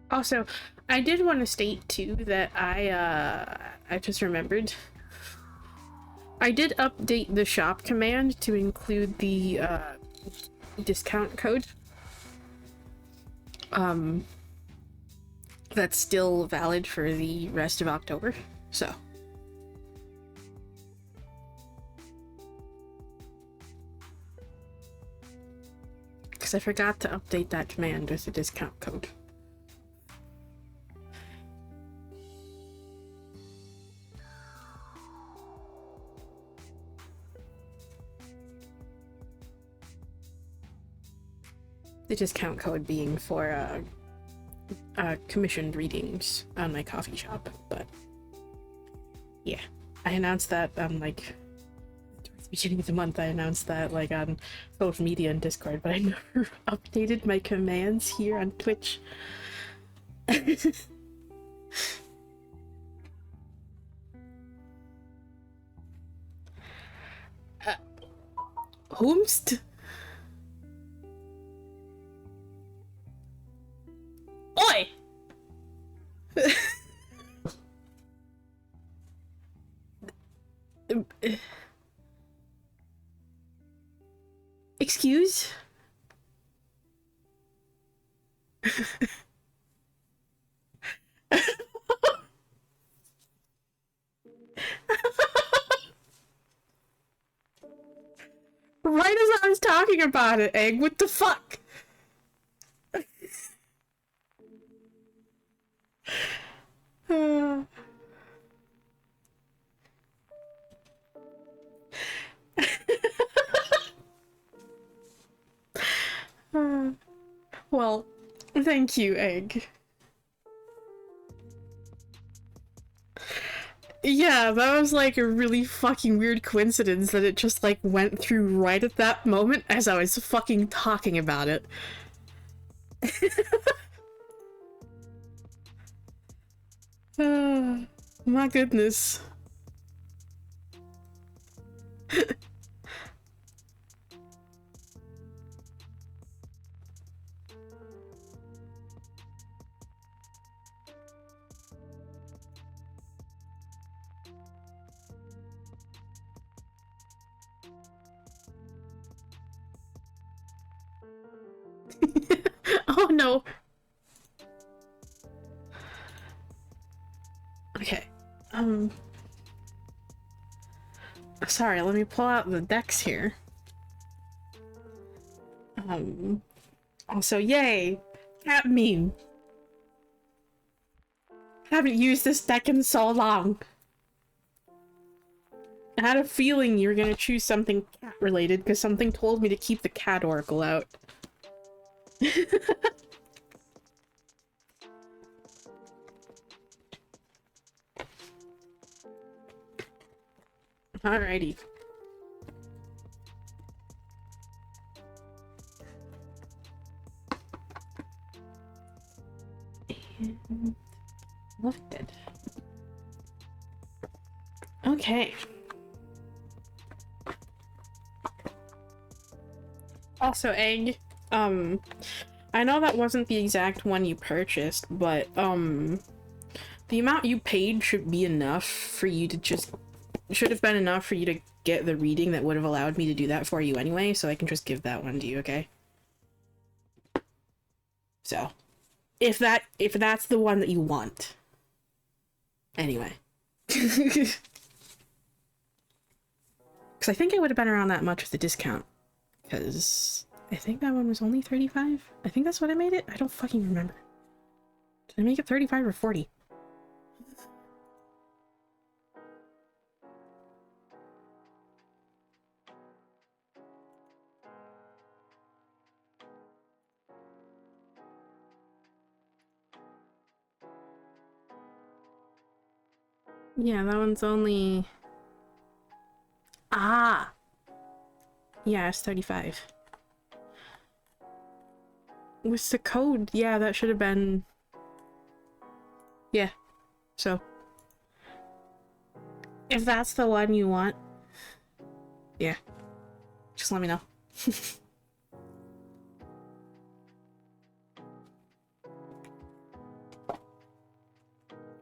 Also, I did want to state too that I just remembered. I did update the shop command to include the discount code. That's still valid for the rest of October, so. Because I forgot to update that command with the discount code. The discount code being for commissioned readings on my coffee shop, but yeah, I announced that like towards the beginning of the month. I announced that like on social media and Discord, but I never updated my commands here on Twitch. Whomst? Oi! Excuse? Right as I was talking about it, Egg, what the fuck? Well, thank you, Egg. Yeah, that was like a really fucking weird coincidence that it just like went through right at that moment as I was fucking talking about it. My goodness. no! Okay. Sorry, let me pull out the decks here. Also, yay! Cat meme! Haven't used this deck in so long. I had a feeling you were gonna choose something cat related because something told me to keep the cat oracle out. Alrighty. And lifted. Okay. Also, Egg, I know that wasn't the exact one you purchased, but, the amount you paid should be enough for you to just, should have been enough for you to get the reading that would have allowed me to do that for you anyway, so I can just give that one to you, okay? So, if that's the one that you want. Anyway. Because I think it would have been around that much with the discount. Because I think that one was only 35? I think that's what I made it? I don't fucking remember. Did I make it 35 or 40? Yeah, that one's only... Ah! Yeah, it's 35. With the code, yeah, that should have been... Yeah, so... If that's the one you want... Yeah. Just let me know.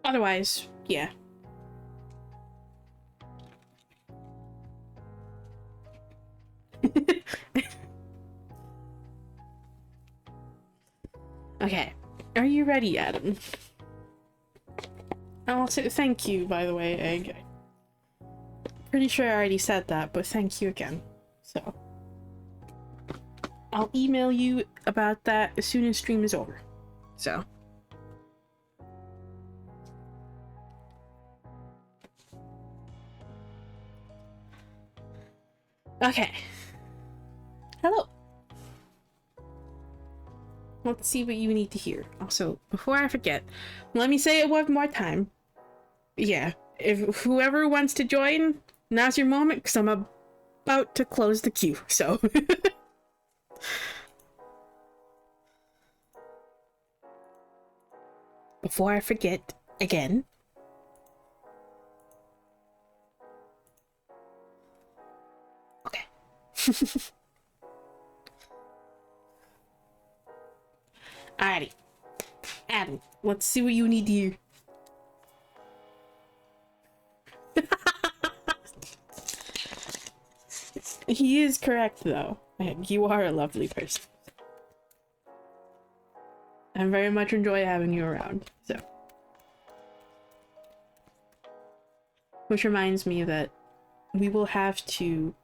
Otherwise, yeah. Okay. Are you ready, Adam? Also, thank you, by the way, Egg. Pretty sure I already said that, but thank you again. So, I'll email you about that as soon as stream is over. So. Okay. Hello. Let's see what you need to hear. Also, before I forget, let me say it one more time. Yeah, if whoever wants to join, now's your moment, because I'm about to close the queue, so. Before I forget, again. Okay. Alrighty. Adam, let's see what you need to hear. He is correct, though. You are a lovely person. I very much enjoy having you around, so. Which reminds me that we will have to,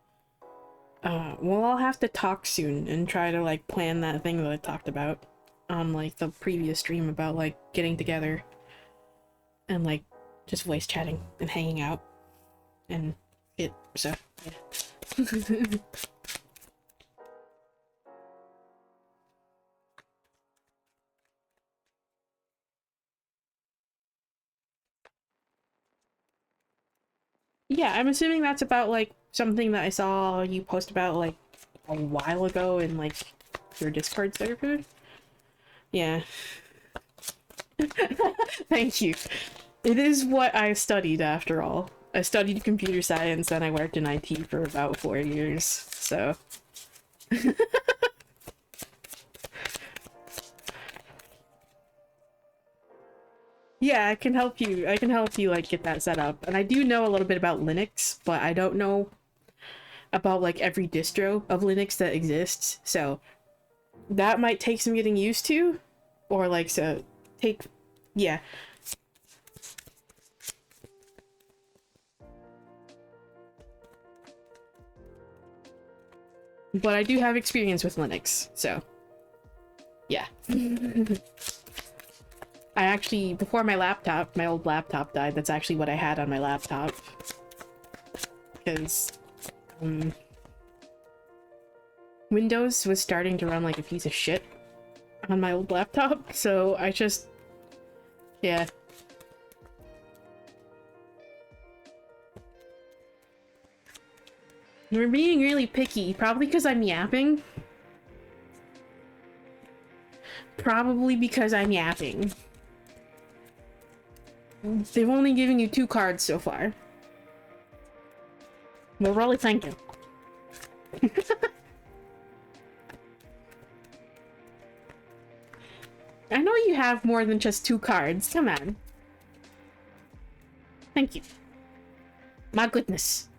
we'll all have to talk soon and try to, like, plan that thing that I talked about on, like, the previous stream about, like, getting together and, like, just voice chatting and hanging out and it, so, yeah. Yeah, I'm assuming that's about, like, something that I saw you post about, like, a while ago in, like, your Discord server? Yeah. Thank you. It is what I studied, after all. I studied computer science and I worked in IT for about 4 years, so... Yeah, I can help you, like, get that set up. And I do know a little bit about Linux, but I don't know about, like, every distro of Linux that exists, so... that might take some getting used to, or like, so take, yeah. But I do have experience with Linux, so yeah. I actually, before my old laptop died, that's actually what I had on my laptop. Because Windows was starting to run like a piece of shit on my old laptop, so I just, yeah. We're being really picky, probably because I'm yapping. Probably because I'm yapping. They've only given you 2 cards so far. We're really thinking. I know you have more than just 2 cards. Come on. Thank you. My goodness.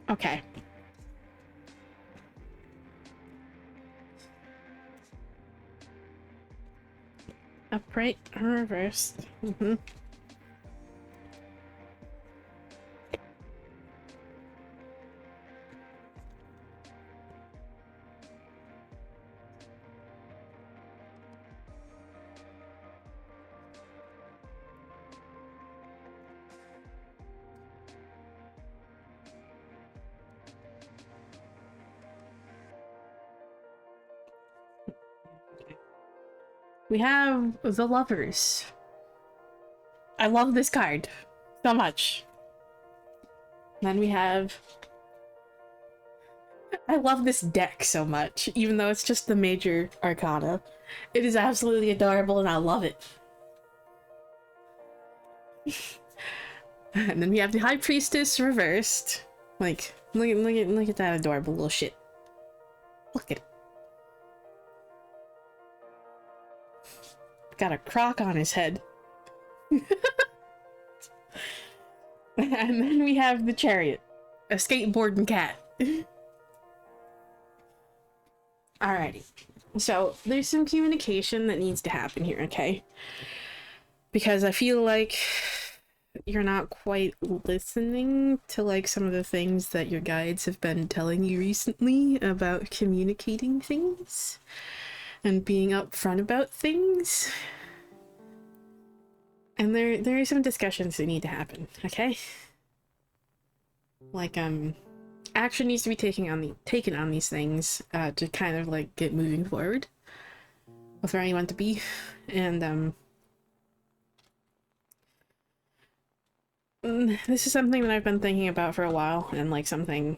Okay. Upright, reversed. We have the Lovers. I love this card so much. Then we have... I love this deck so much, even though it's just the major arcana. It is absolutely adorable and I love it. And then we have the High Priestess reversed. Like, look at that adorable little shit. Look at it. Got a croc on his head. And then we have the Chariot. A skateboarding cat. Alrighty. So, there's some communication that needs to happen here, okay? Because I feel like you're not quite listening to, like, some of the things that your guides have been telling you recently about communicating things and being upfront about things. And there are some discussions that need to happen, okay? Like, action needs to be taken on these things, to kind of, like, get moving forward with where you want to be. And, this is something that I've been thinking about for a while, and, like, something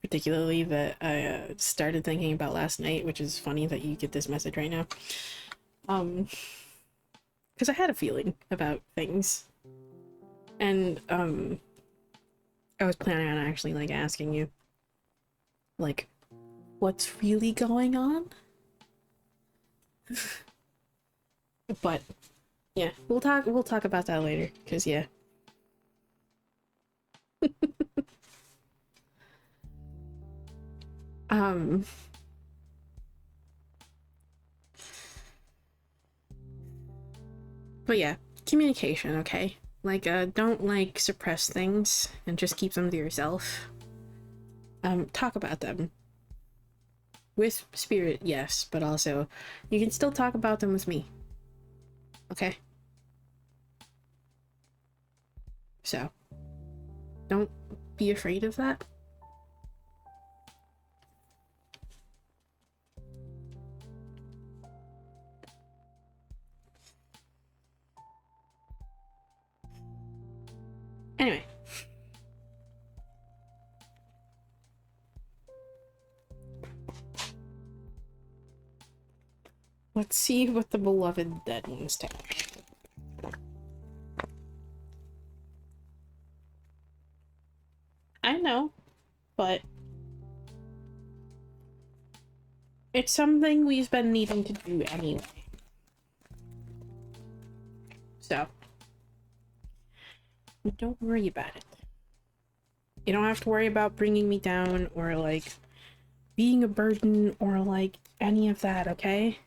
particularly that I started thinking about last night, which is funny that you get this message right now. Because I had a feeling about things. And, I was planning on actually, like, asking you, like, what's really going on? But, yeah, we'll talk about that later, because, yeah. But yeah, communication, okay? Like, don't, like, suppress things and just keep them to yourself. Talk about them. With spirit, yes, but also, you can still talk about them with me. Okay? So, don't be afraid of that. Anyway. Let's see what the beloved dead ones tell. I know, but it's something we've been needing to do anyway. So, don't worry about it. You don't have to worry about bringing me down or, like, being a burden or, like, any of that, okay?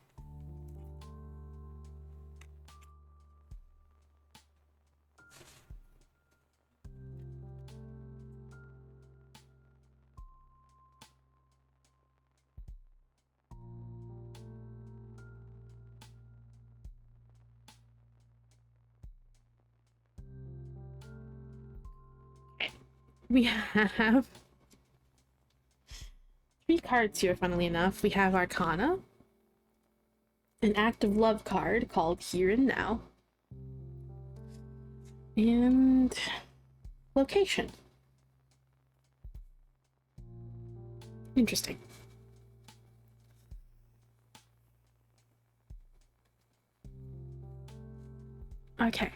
We have 3 cards here, funnily enough. We have Arcana, an Act of Love card called Here and Now, and Location. Interesting. Okay.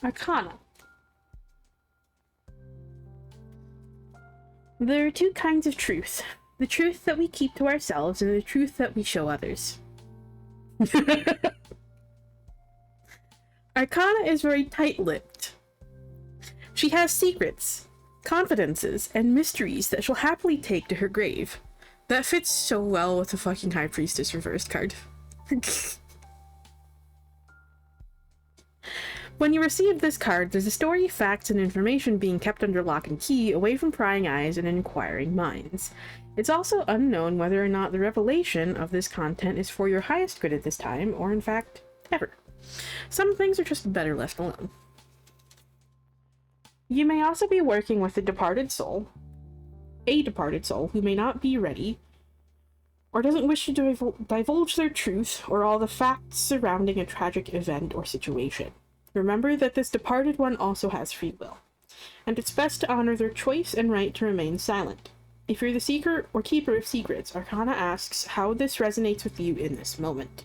Arcana. There are 2 kinds of truth. The truth that we keep to ourselves and the truth that we show others. Arcana is very tight-lipped. She has secrets, confidences, and mysteries that she'll happily take to her grave. That fits so well with the fucking High Priestess reversed card. When you receive this card, there's a story, facts, and information being kept under lock and key, away from prying eyes and inquiring minds. It's also unknown whether or not the revelation of this content is for your highest good at this time, or in fact, ever. Some things are just better left alone. You may also be working with a departed soul who may not be ready, or doesn't wish to divulge their truth or all the facts surrounding a tragic event or situation. Remember that this departed one also has free will, and it's best to honor their choice and right to remain silent. If you're the seeker or keeper of secrets, Arcana asks how this resonates with you in this moment.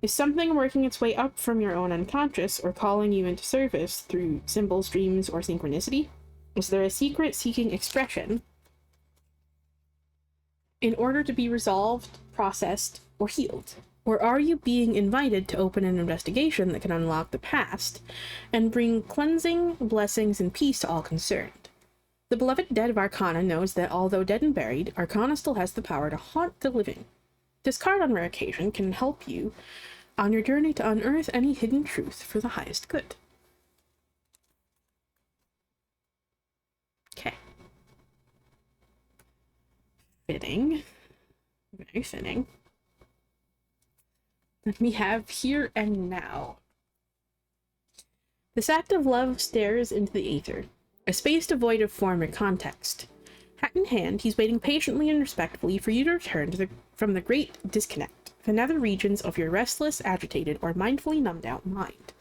Is something working its way up from your own unconscious or calling you into service through symbols, dreams, or synchronicity? Is there a secret seeking expression in order to be resolved, processed, or healed? Or are you being invited to open an investigation that can unlock the past and bring cleansing, blessings, and peace to all concerned? The beloved dead of Arcana knows that although dead and buried, Arcana still has the power to haunt the living. This card on rare occasion can help you on your journey to unearth any hidden truth for the highest good. Okay. Fitting. Very fitting. Then we have Here and Now. This act of love stares into the aether, a space devoid of form or context. Hat in hand, he's waiting patiently and respectfully for you to return from the great disconnect, the nether regions of your restless, agitated, or mindfully numbed out mind.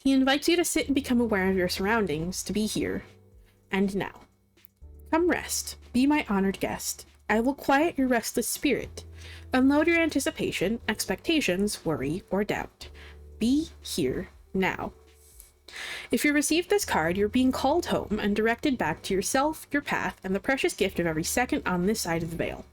He invites you to sit and become aware of your surroundings, to be here and now. Come rest, be my honored guest. I will quiet your restless spirit. Unload your anticipation, expectations, worry, or doubt. Be here now. If you received this card, you're being called home and directed back to yourself, your path, and the precious gift of every second on this side of the veil.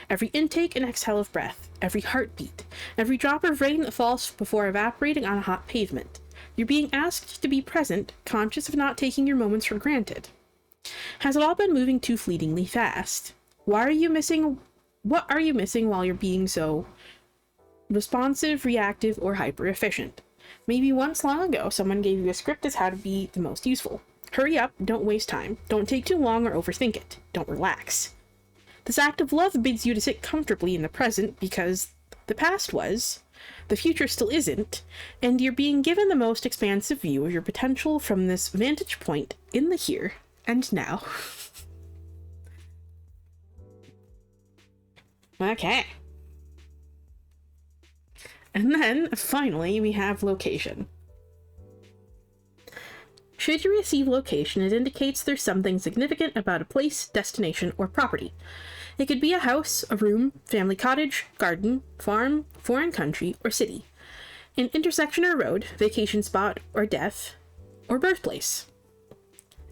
Every intake and exhale of breath, every heartbeat, every drop of rain that falls before evaporating on a hot pavement. You're being asked to be present, conscious of not taking your moments for granted. Has it all been moving too fleetingly fast? What are you missing while you're being so responsive, reactive, or hyper-efficient? Maybe once long ago, someone gave you a script as how to be the most useful. Hurry up, don't waste time, don't take too long or overthink it, don't relax. This act of love bids you to sit comfortably in the present because the past was, the future still isn't, and you're being given the most expansive view of your potential from this vantage point in the here and now. Okay. And then, finally, we have location. Should you receive location, it indicates there's something significant about a place, destination, or property. It could be a house, a room, family cottage, garden, farm, foreign country, or city. An intersection or road, vacation spot, or death, or birthplace.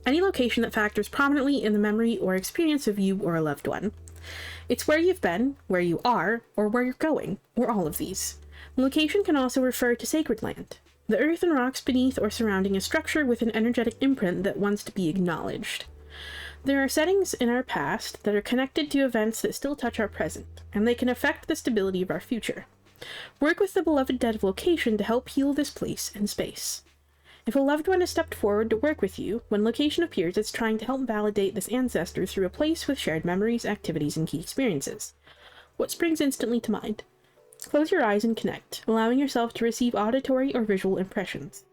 Any location that factors prominently in the memory or experience of you or a loved one. It's where you've been, where you are, or where you're going, or all of these. Location can also refer to sacred land, the earth and rocks beneath or surrounding a structure with an energetic imprint that wants to be acknowledged. There are settings in our past that are connected to events that still touch our present, and they can affect the stability of our future. Work with the beloved dead of location to help heal this place and space. If a loved one has stepped forward to work with you, when location appears, it's trying to help validate this ancestor through a place with shared memories, activities, and key experiences. What springs instantly to mind? Close your eyes and connect, allowing yourself to receive auditory or visual impressions.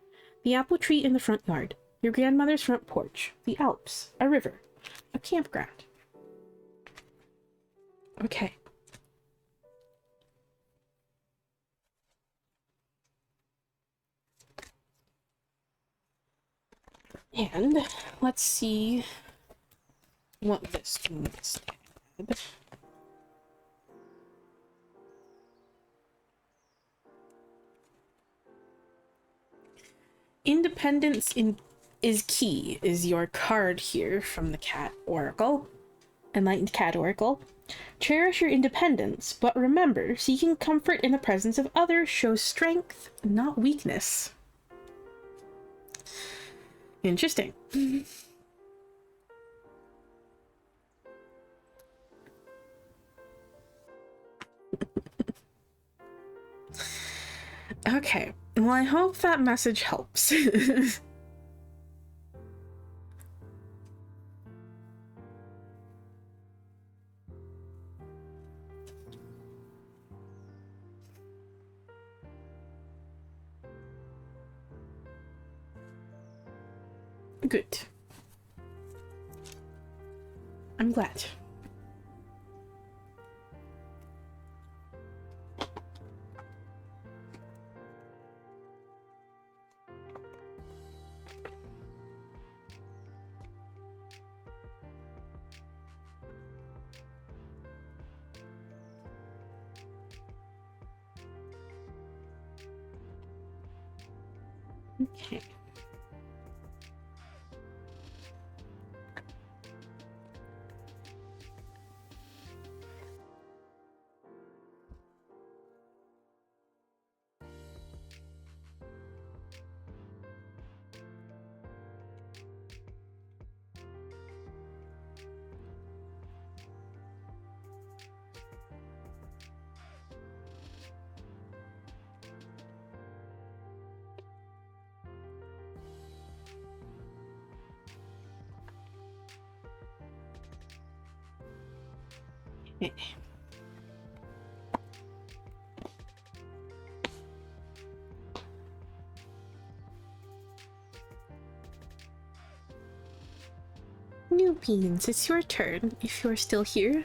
The apple tree in the front yard, your grandmother's front porch, the Alps, a river, a campground. Okay. And let's see what this means. Independence is key is your card here from the Cat Oracle, Enlightened Cat Oracle. Cherish your independence, but remember, seeking comfort in the presence of others shows strength, not weakness. Interesting. Okay, well, I hope that message helps. Good. I'm glad. Okay. New Beans, it's your turn, if you're still here.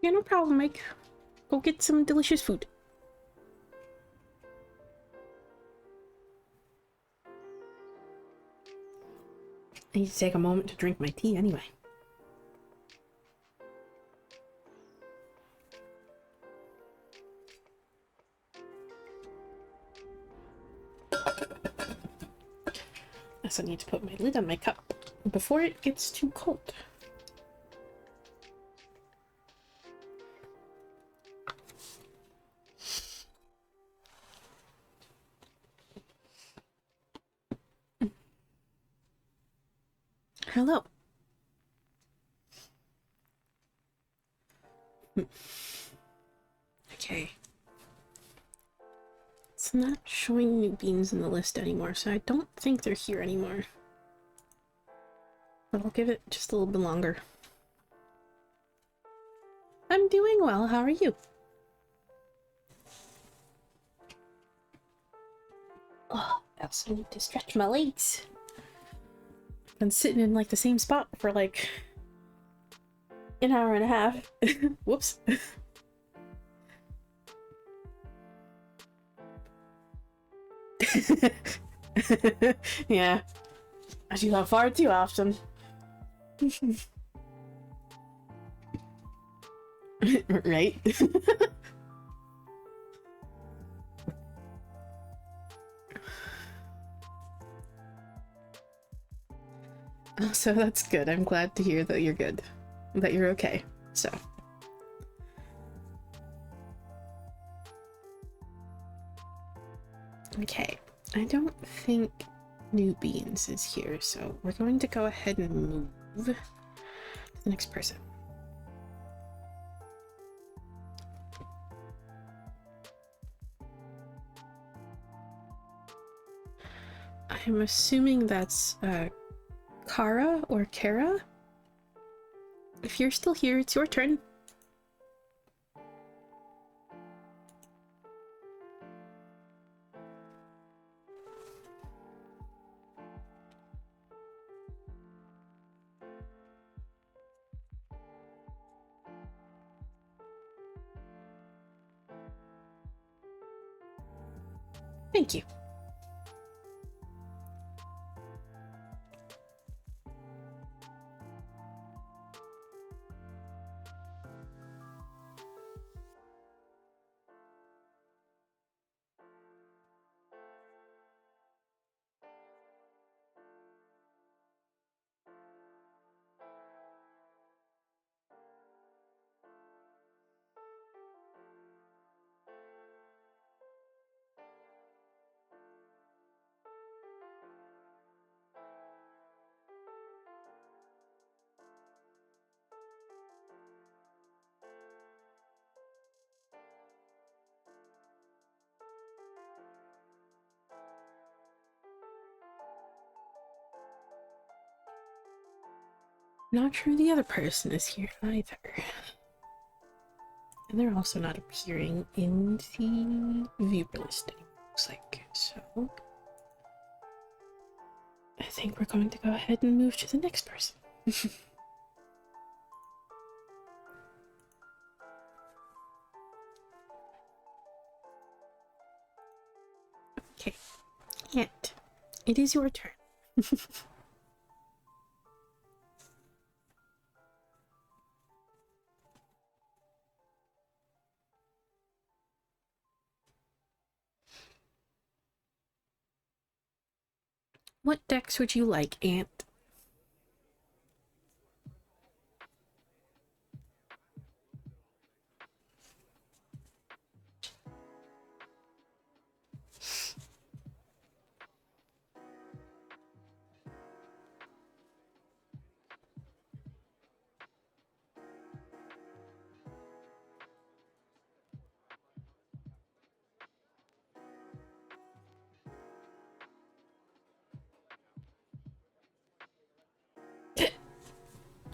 Yeah, no problem, Mike. Go get some delicious food. I need to take a moment to drink my tea anyway. I also need to put my lid on my cup before it gets too cold. Hello. Okay. It's not showing New Beans in the list anymore, so I don't think they're here anymore. But I'll give it just a little bit longer. I'm doing well, how are you? Oh, I also need to stretch my legs. Been sitting in like the same spot for like an hour and a half. Whoops. Yeah, I do that far too often. Right? So that's good. I'm glad to hear that you're good. That you're okay. So. Okay. I don't think New Beans is here, so we're going to go ahead and move to the next person. I'm assuming that's Kara or Kara? If you're still here, it's your turn. Thank you. Not sure the other person is here either. And they're also not appearing in the viewer listing, looks like. So I think we're going to go ahead and move to the next person. Okay, and it is your turn. What decks would you like, Ant?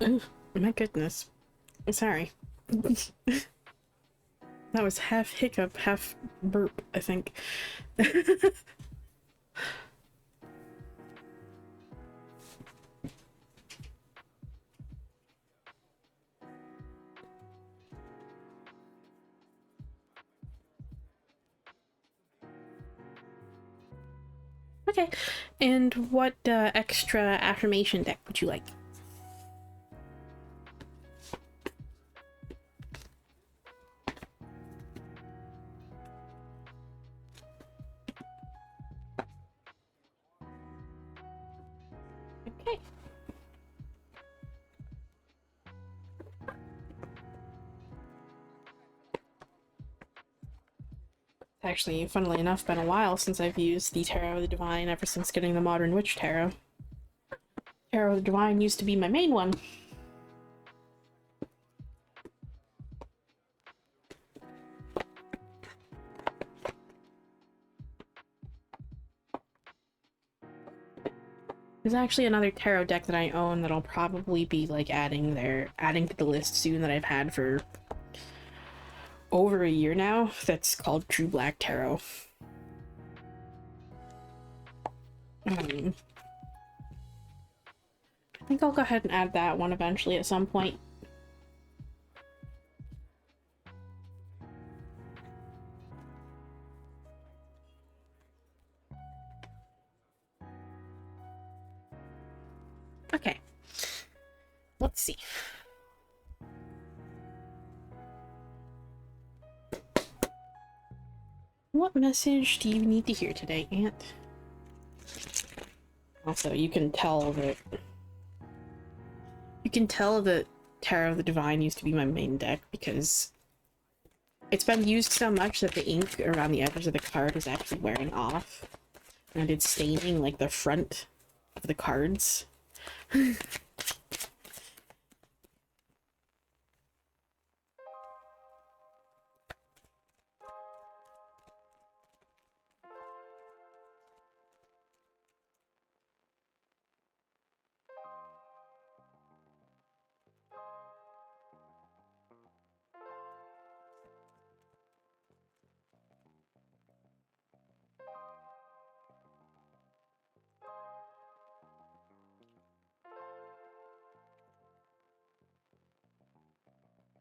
Oh, my goodness. Sorry. That was half hiccup, half burp, I think. Okay, and what extra affirmation deck would you like? Okay. Actually, funnily enough, been a while since I've used the Tarot of the Divine ever since getting the Modern Witch Tarot. Tarot of the Divine used to be my main one. There's actually another tarot deck that I own that I'll probably be like adding to the list soon that I've had for over a year now. That's called True Black Tarot. I think I'll go ahead and add that one eventually at some point. Okay. Let's see. What message do you need to hear today, Aunt? Also, you can tell that Tarot of the Divine used to be my main deck because it's been used so much that the ink around the edges of the card is actually wearing off. And it's staining, like, the front of the cards.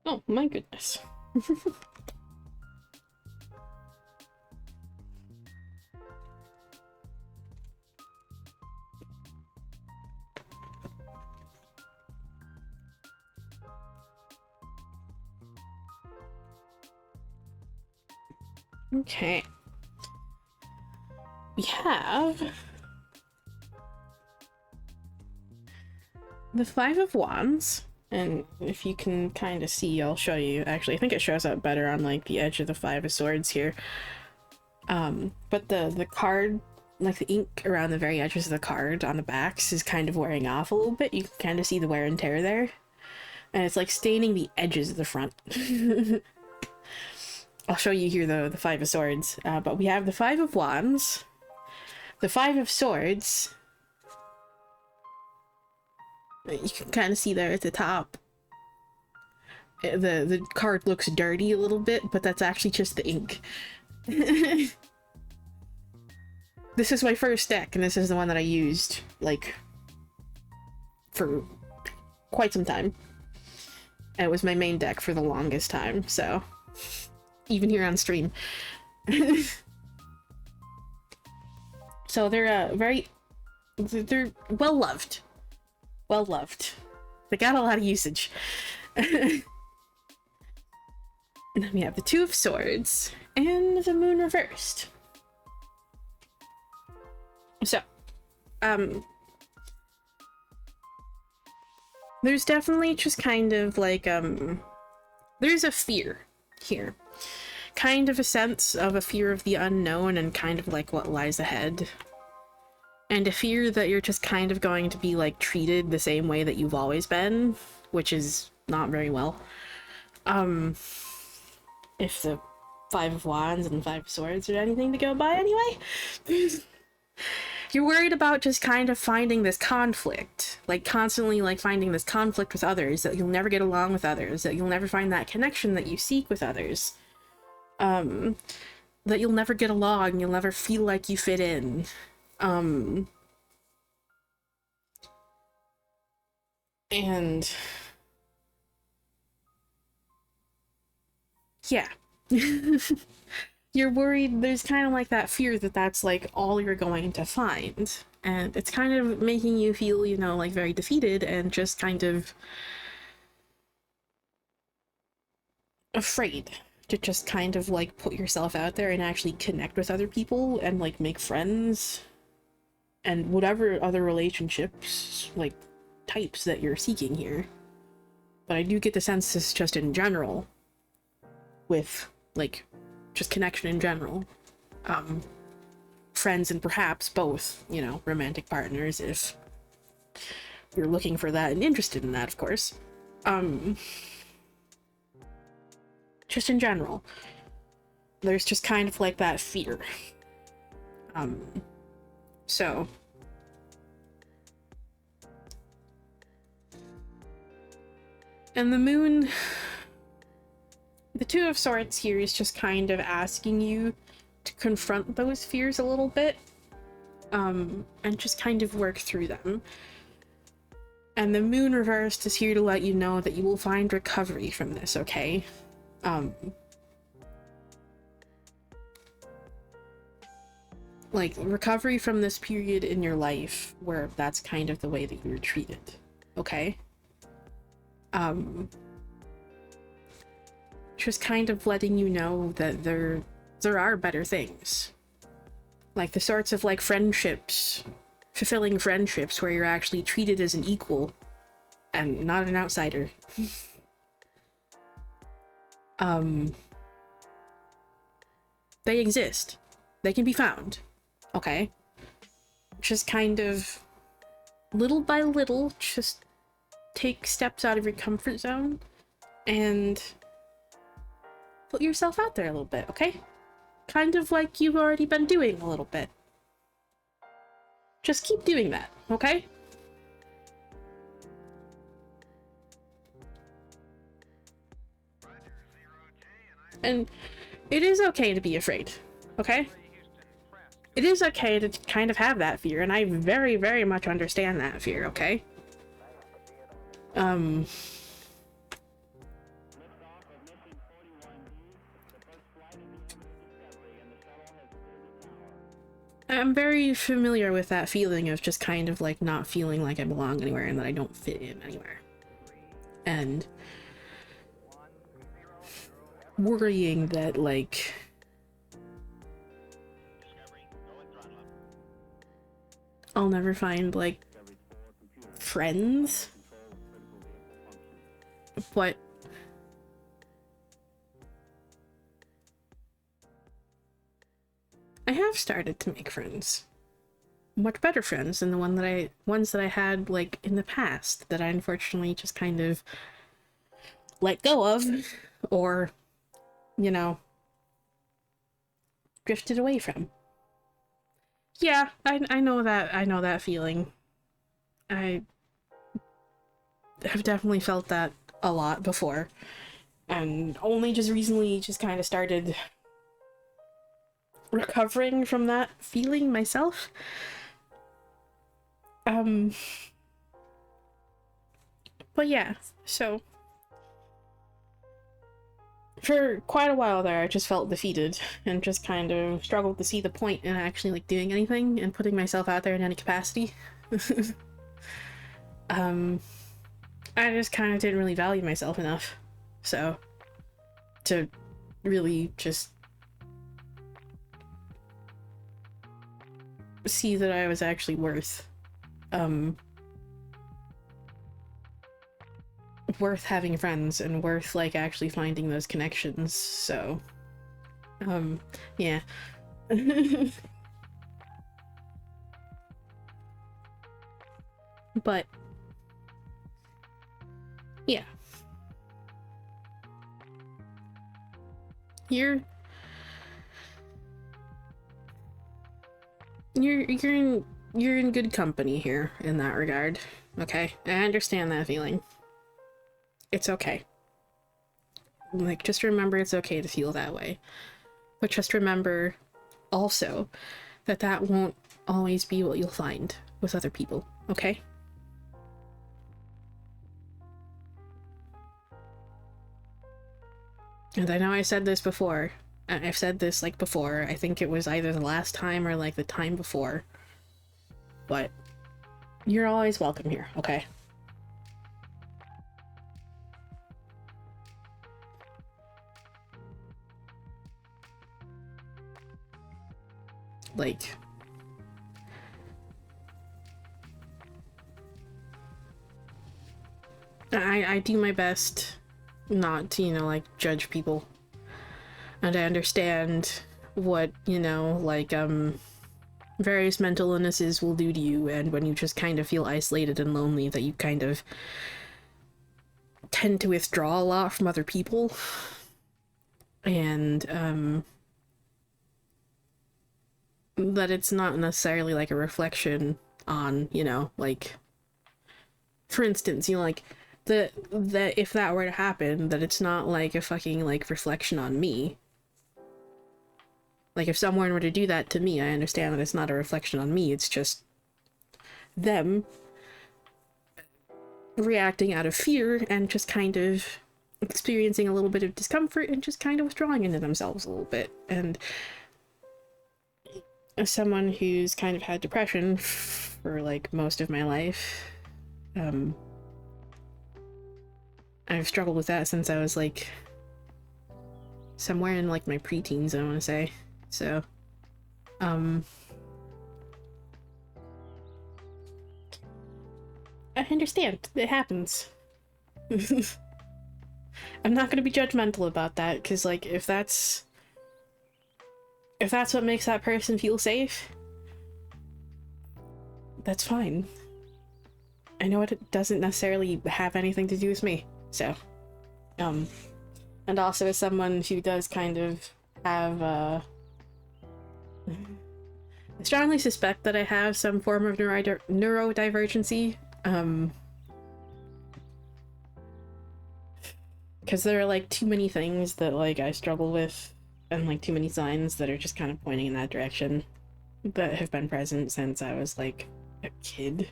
Oh my goodness. Okay. We have the Five of Wands, and if you can kind of see, I'll show you. Actually, I think it shows up better on like the edge of the Five of Swords here. But the card, like the ink around the very edges of the card on the backs is kind of wearing off a little bit. You can kind of see the wear and tear there. And it's like staining the edges of the front. I'll show you here the Five of Swords. But we have the Five of Wands, the Five of Swords. You can kind of see there at the top. The card looks dirty a little bit, but that's actually just the ink. This is my first deck, and this is the one that I used, like, for quite some time. And it was my main deck for the longest time, so... even here on stream. So they're they're well loved. Well loved. They got a lot of usage. And then we have the Two of Swords and the Moon reversed. So, there's definitely just kind of like, there's a fear here. Kind of a sense of a fear of the unknown and kind of like what lies ahead. And a fear that you're just kind of going to be like treated the same way that you've always been, which is not very well. If the Five of Wands and Five of Swords are anything to go by anyway. You're worried about just kind of finding this conflict, like constantly like finding this conflict with others, that you'll never get along with others, that you'll never find that connection that you seek with others. That you'll never get along, you'll never feel like you fit in. And yeah. You're worried, there's kind of like that fear that that's like all you're going to find. And it's kind of making you feel, you know, like very defeated and just kind of afraid to just kind of like put yourself out there and actually connect with other people and like make friends and whatever other relationships, like types that you're seeking here. But I do get the sense this just in general with like just connection in general, friends and perhaps both, you know, romantic partners if you're looking for that and interested in that, of course. Just in general, there's just kind of like that fear. So and the moon, the Two of Swords here is just kind of asking you to confront those fears a little bit, and just kind of work through them. And the moon reversed is here to let you know that you will find recovery from this, okay? Like, recovery from this period in your life where that's kind of the way that you were treated, okay? Just kind of letting you know that there's there are better things. Like the sorts of like friendships, fulfilling friendships where you're actually treated as an equal and not an outsider. They exist. They can be found. Okay? Just kind of little by little, just take steps out of your comfort zone and put yourself out there a little bit, okay? Kind of like you've already been doing a little bit. Just keep doing that, okay? And it is okay to be afraid, okay? It is okay to kind of have that fear, and I very, very much understand that fear, okay? I'm very familiar with that feeling of just kind of like not feeling like I belong anywhere and that I don't fit in anywhere. And worrying that like I'll never find like friends. But I have started to make friends. Much better friends than the ones that I had like in the past that I unfortunately just kind of let go of or, you know, drifted away from. Yeah, I know that feeling. I have definitely felt that a lot before. And only just recently just kind of started recovering from that feeling myself. But yeah, so for quite a while there, I just felt defeated and just kind of struggled to see the point in actually like doing anything and putting myself out there in any capacity. I just kind of didn't really value myself enough, so to really just see that I was actually worth having friends and worth like actually finding those connections. So yeah. But yeah, you're in good company here in that regard. Okay, I understand that feeling. It's okay. Like, just remember it's okay to feel that way. But just remember also that that won't always be what you'll find with other people, okay? And I know I said this before. I've said this, like, before. I think it was either the last time or, like, the time before. But you're always welcome here, okay? Like, I do my best not to, you know, like, judge people. And I understand what, you know, like, various mental illnesses will do to you, and when you just kind of feel isolated and lonely, that you kind of tend to withdraw a lot from other people. And, that it's not necessarily, like, a reflection on, you know, like, for instance, you know, like, that if that were to happen, that it's not, like, a fucking, like, reflection on me. Like, if someone were to do that to me, I understand that it's not a reflection on me, it's just them reacting out of fear and just kind of experiencing a little bit of discomfort and just kind of withdrawing into themselves a little bit. And as someone who's kind of had depression for, like, most of my life, I've struggled with that since I was, like, somewhere in like my preteens, I want to say. So, I understand. It happens. I'm not gonna be judgmental about that, because like if that's what makes that person feel safe, that's fine. I know it doesn't necessarily have anything to do with me, so and also as someone who does kind of have I strongly suspect that I have some form of neurodivergency, because there are like too many things that like I struggle with, and like too many signs that are just kind of pointing in that direction that have been present since I was like a kid.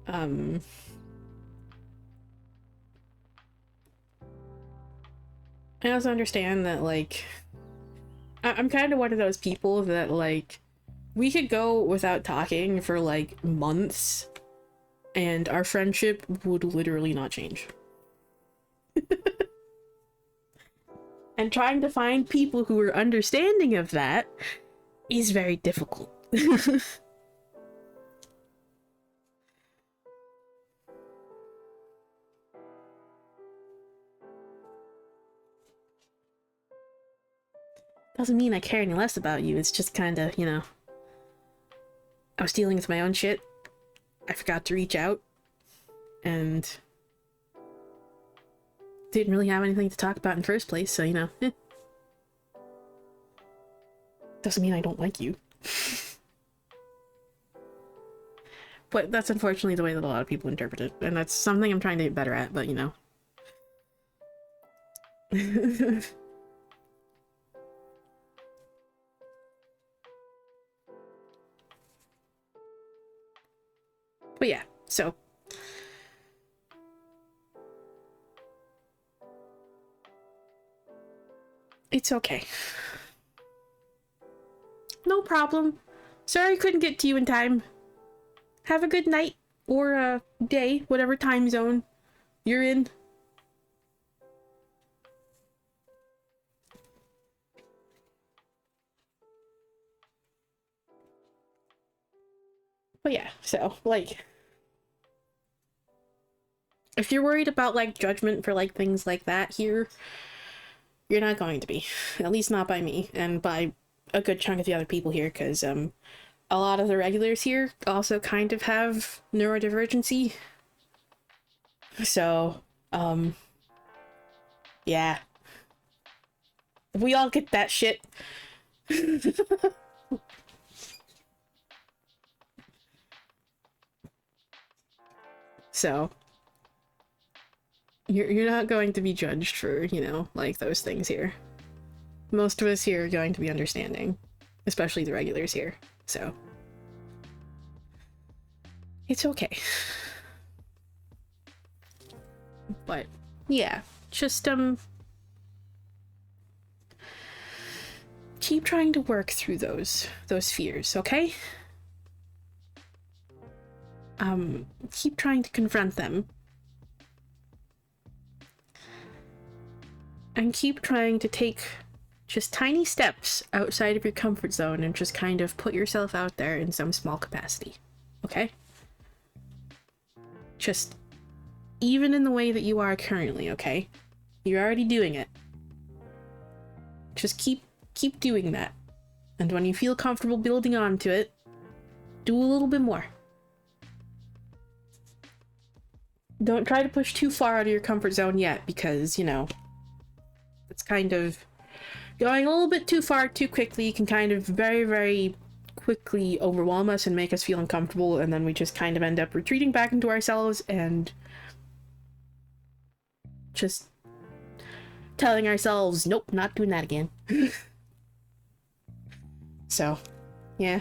I also understand that like I'm kind of one of those people that like we could go without talking for like months and our friendship would literally not change. And trying to find people who are understanding of that is very difficult. Doesn't mean I care any less about you, it's just kind of, you know, I was dealing with my own shit. I forgot to reach out and didn't really have anything to talk about in the first place, so, you know, doesn't mean I don't like you. But that's unfortunately the way that a lot of people interpret it, and that's something I'm trying to get better at, but, you know. But yeah, so it's okay. No problem. Sorry I couldn't get to you in time. Have a good night or day, whatever time zone you're in. But yeah, so like if you're worried about like judgment for like things like that here, you're not going to be. At least not by me and by a good chunk of the other people here, because a lot of the regulars here also kind of have neurodivergency. So, yeah. We all get that shit. So, you're not going to be judged for, you know, like those things here. Most of us here are going to be understanding, especially the regulars here. So, it's okay. But yeah, just keep trying to work through those fears, okay? Keep trying to confront them. And keep trying to take just tiny steps outside of your comfort zone and just kind of put yourself out there in some small capacity, okay? Just even in the way that you are currently, okay? You're already doing it. Just keep doing that. And when you feel comfortable building onto it, do a little bit more. Don't try to push too far out of your comfort zone yet, because, you know, it's kind of going a little bit too far too quickly can kind of very, very quickly overwhelm us and make us feel uncomfortable, and then we just kind of end up retreating back into ourselves and just telling ourselves, nope, not doing that again. So, yeah.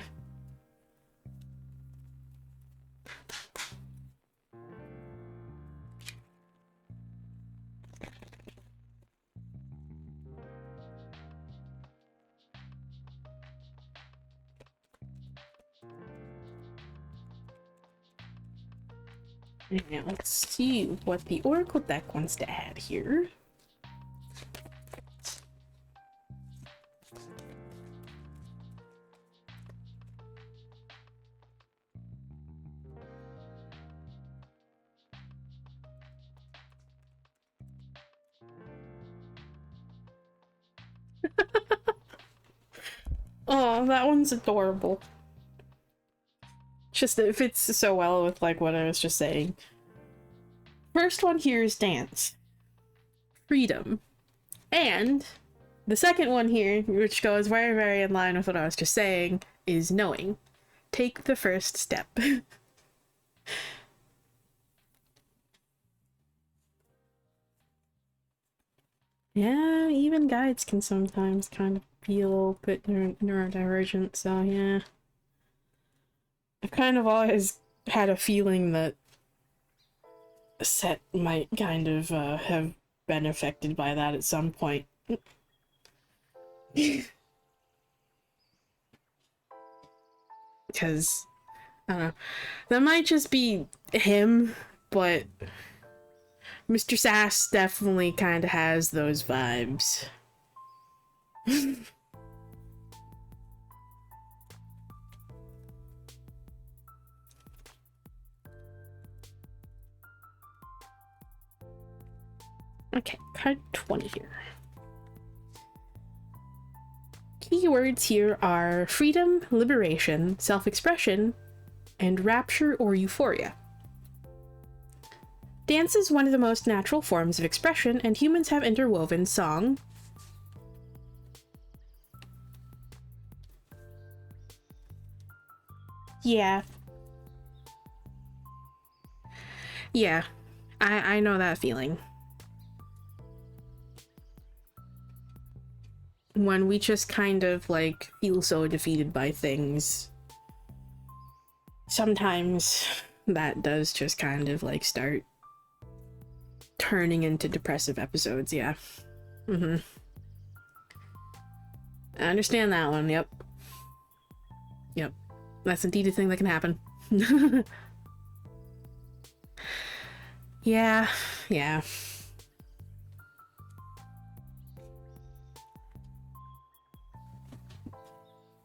Now let's see what the Oracle deck wants to add here. Oh, that one's adorable. Just it fits so well with like what I was just saying. First one here is dance. Freedom. And the second one here, which goes very, very in line with what I was just saying, is knowing. Take the first step. Yeah, even guides can sometimes kind of feel a bit neurodivergent, so yeah. I've kind of always had a feeling that Set might kind of have been affected by that at some point. Because, I don't know, that might just be him, but Mr. Sass definitely kind of has those vibes. Okay, card 20 here. Keywords here are freedom, liberation, self-expression, and rapture or euphoria. Dance is one of the most natural forms of expression, and humans have interwoven song, yeah. Yeah, I know that feeling. When we just kind of like feel so defeated by things, sometimes that does just kind of like start turning into depressive episodes, yeah. Mm-hmm. I understand that one, yep. Yep. That's indeed a thing that can happen. Yeah, yeah.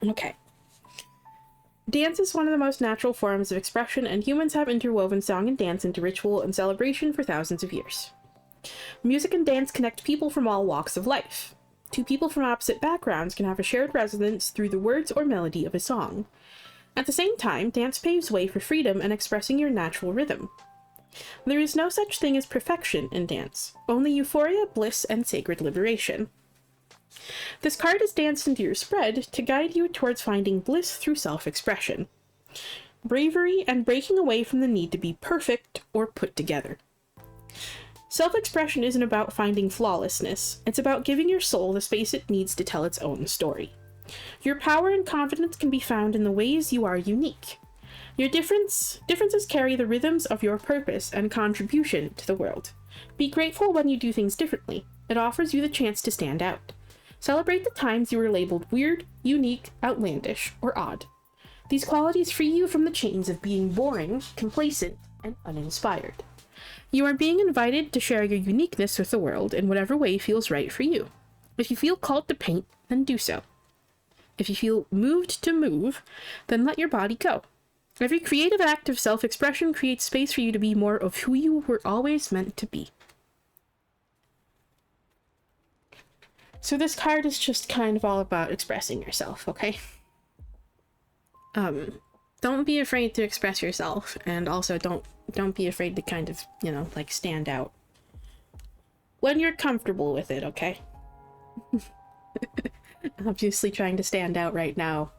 Okay. Dance is one of the most natural forms of expression, and humans have interwoven song and dance into ritual and celebration for thousands of years. Music and dance connect people from all walks of life. Two people from opposite backgrounds can have a shared resonance through the words or melody of a song. At the same time, dance paves way for freedom and expressing your natural rhythm. There is no such thing as perfection in dance, only euphoria, bliss, and sacred liberation. This card is danced into your spread to guide you towards finding bliss through self-expression, bravery, and breaking away from the need to be perfect or put together. Self-expression isn't about finding flawlessness, it's about giving your soul the space it needs to tell its own story. Your power and confidence can be found in the ways you are unique. Your differences carry the rhythms of your purpose and contribution to the world. Be grateful when you do things differently. It offers you the chance to stand out. Celebrate the times you were labeled weird, unique, outlandish, or odd. These qualities free you from the chains of being boring, complacent, and uninspired. You are being invited to share your uniqueness with the world in whatever way feels right for you. If you feel called to paint, then do so. If you feel moved to move, then let your body go. Every creative act of self-expression creates space for you to be more of who you were always meant to be. So this card is just kind of all about expressing yourself, okay? Don't be afraid to express yourself, and also don't be afraid to kind of, you know, like stand out. When you're comfortable with it, okay? Obviously trying to stand out right now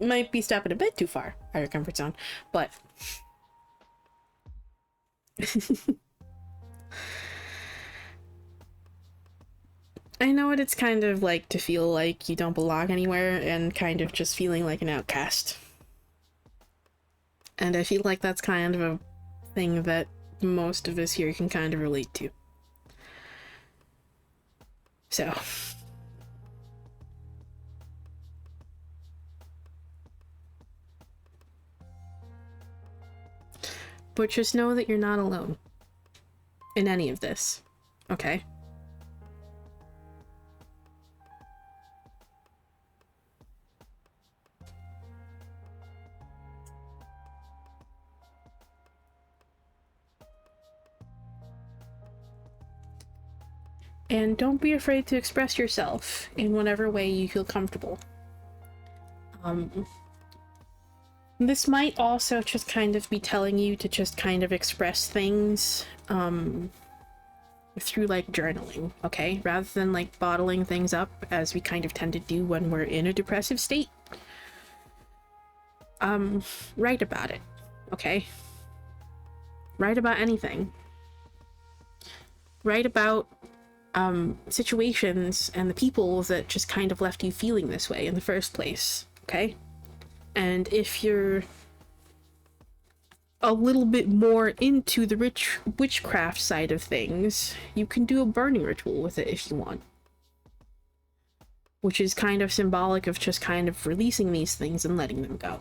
might be stepping a bit too far out of your comfort zone, but I know what it's kind of like to feel like you don't belong anywhere and kind of just feeling like an outcast. And I feel like that's kind of a thing that most of us here can kind of relate to. So. But just know that you're not alone in any of this, okay? And don't be afraid to express yourself in whatever way you feel comfortable. This might also just kind of be telling you to just kind of express things through like journaling, okay? Rather than like bottling things up as we kind of tend to do when we're in a depressive state. Write about it, okay? Write about anything. Write about situations and the people that just kind of left you feeling this way in the first place, okay? And if you're a little bit more into the witchcraft side of things, you can do a burning ritual with it if you want. Which is kind of symbolic of just kind of releasing these things and letting them go.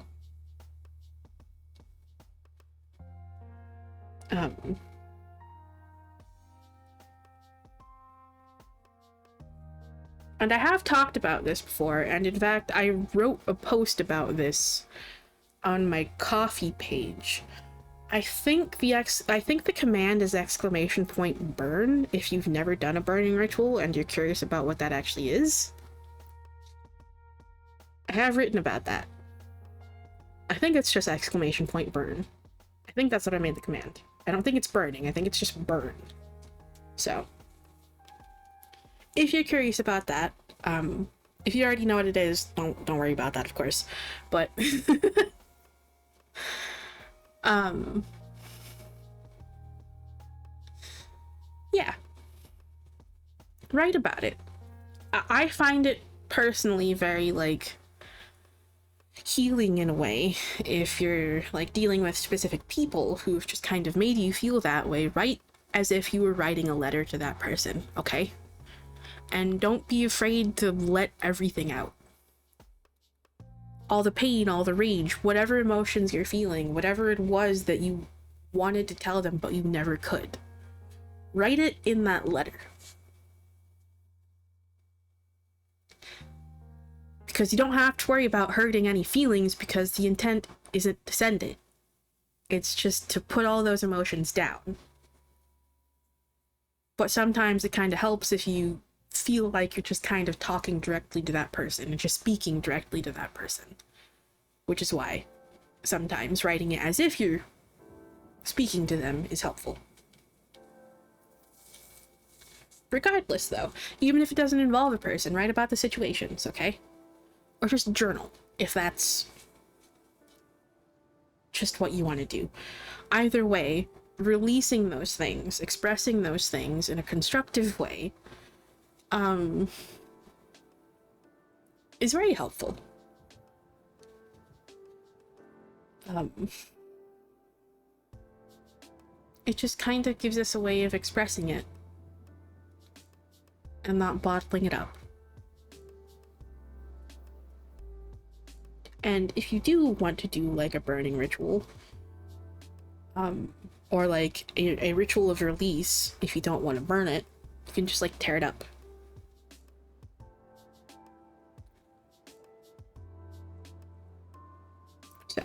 And I have talked about this before, and in fact, I wrote a post about this on my coffee page. I think the command is !burn if you've never done a burning ritual and you're curious about what that actually is. I have written about that. I think it's just !burn. I think that's what I made the command. I don't think it's burning, I think it's just burn. So, if you're curious about that, if you already know what it is, don't worry about that, of course. But yeah, write about it. I find it personally very like healing in a way. If you're like dealing with specific people who've just kind of made you feel that way, write as if you were writing a letter to that person, okay? And don't be afraid to let everything out. All the pain, all the rage, whatever emotions you're feeling, whatever it was that you wanted to tell them but you never could. Write it in that letter. Because you don't have to worry about hurting any feelings, because the intent isn't to send it. It's just to put all those emotions down. But sometimes it kind of helps if you feel like you're just kind of talking directly to that person and just speaking directly to that person. Which is why sometimes writing it as if you're speaking to them is helpful. Regardless though, even if it doesn't involve a person, write about the situations, okay? Or just journal, if that's just what you want to do. Either way, releasing those things, expressing those things in a constructive way, is very helpful. It just kind of gives us a way of expressing it and not bottling it up. And if you do want to do like a burning ritual, or like a ritual of release, if you don't want to burn it, you can just like tear it up. So.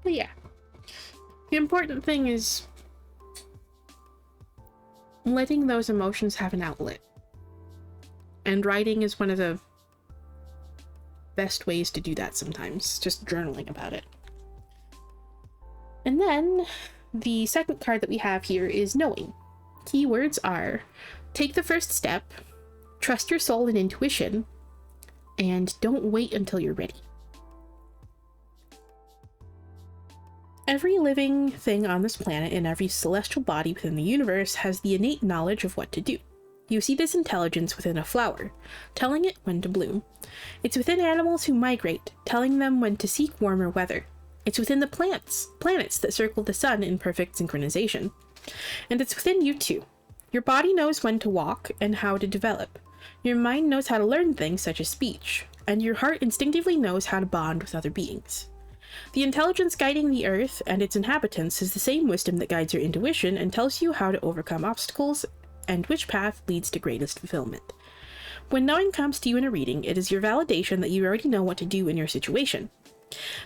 But yeah. The important thing is letting those emotions have an outlet. And writing is one of the best ways to do that sometimes, just journaling about it. And then the second card that we have here is knowing. Keywords are take the first step, trust your soul and intuition, and don't wait until you're ready. Every living thing on this planet and every celestial body within the universe has the innate knowledge of what to do. You see this intelligence within a flower, telling it when to bloom. It's within animals who migrate, telling them when to seek warmer weather. It's within the planets that circle the sun in perfect synchronization. And it's within you too. Your body knows when to walk and how to develop. Your mind knows how to learn things such as speech, and your heart instinctively knows how to bond with other beings. The intelligence guiding the earth and its inhabitants is the same wisdom that guides your intuition and tells you how to overcome obstacles and which path leads to greatest fulfillment. When knowing comes to you in a reading, it is your validation that you already know what to do in your situation.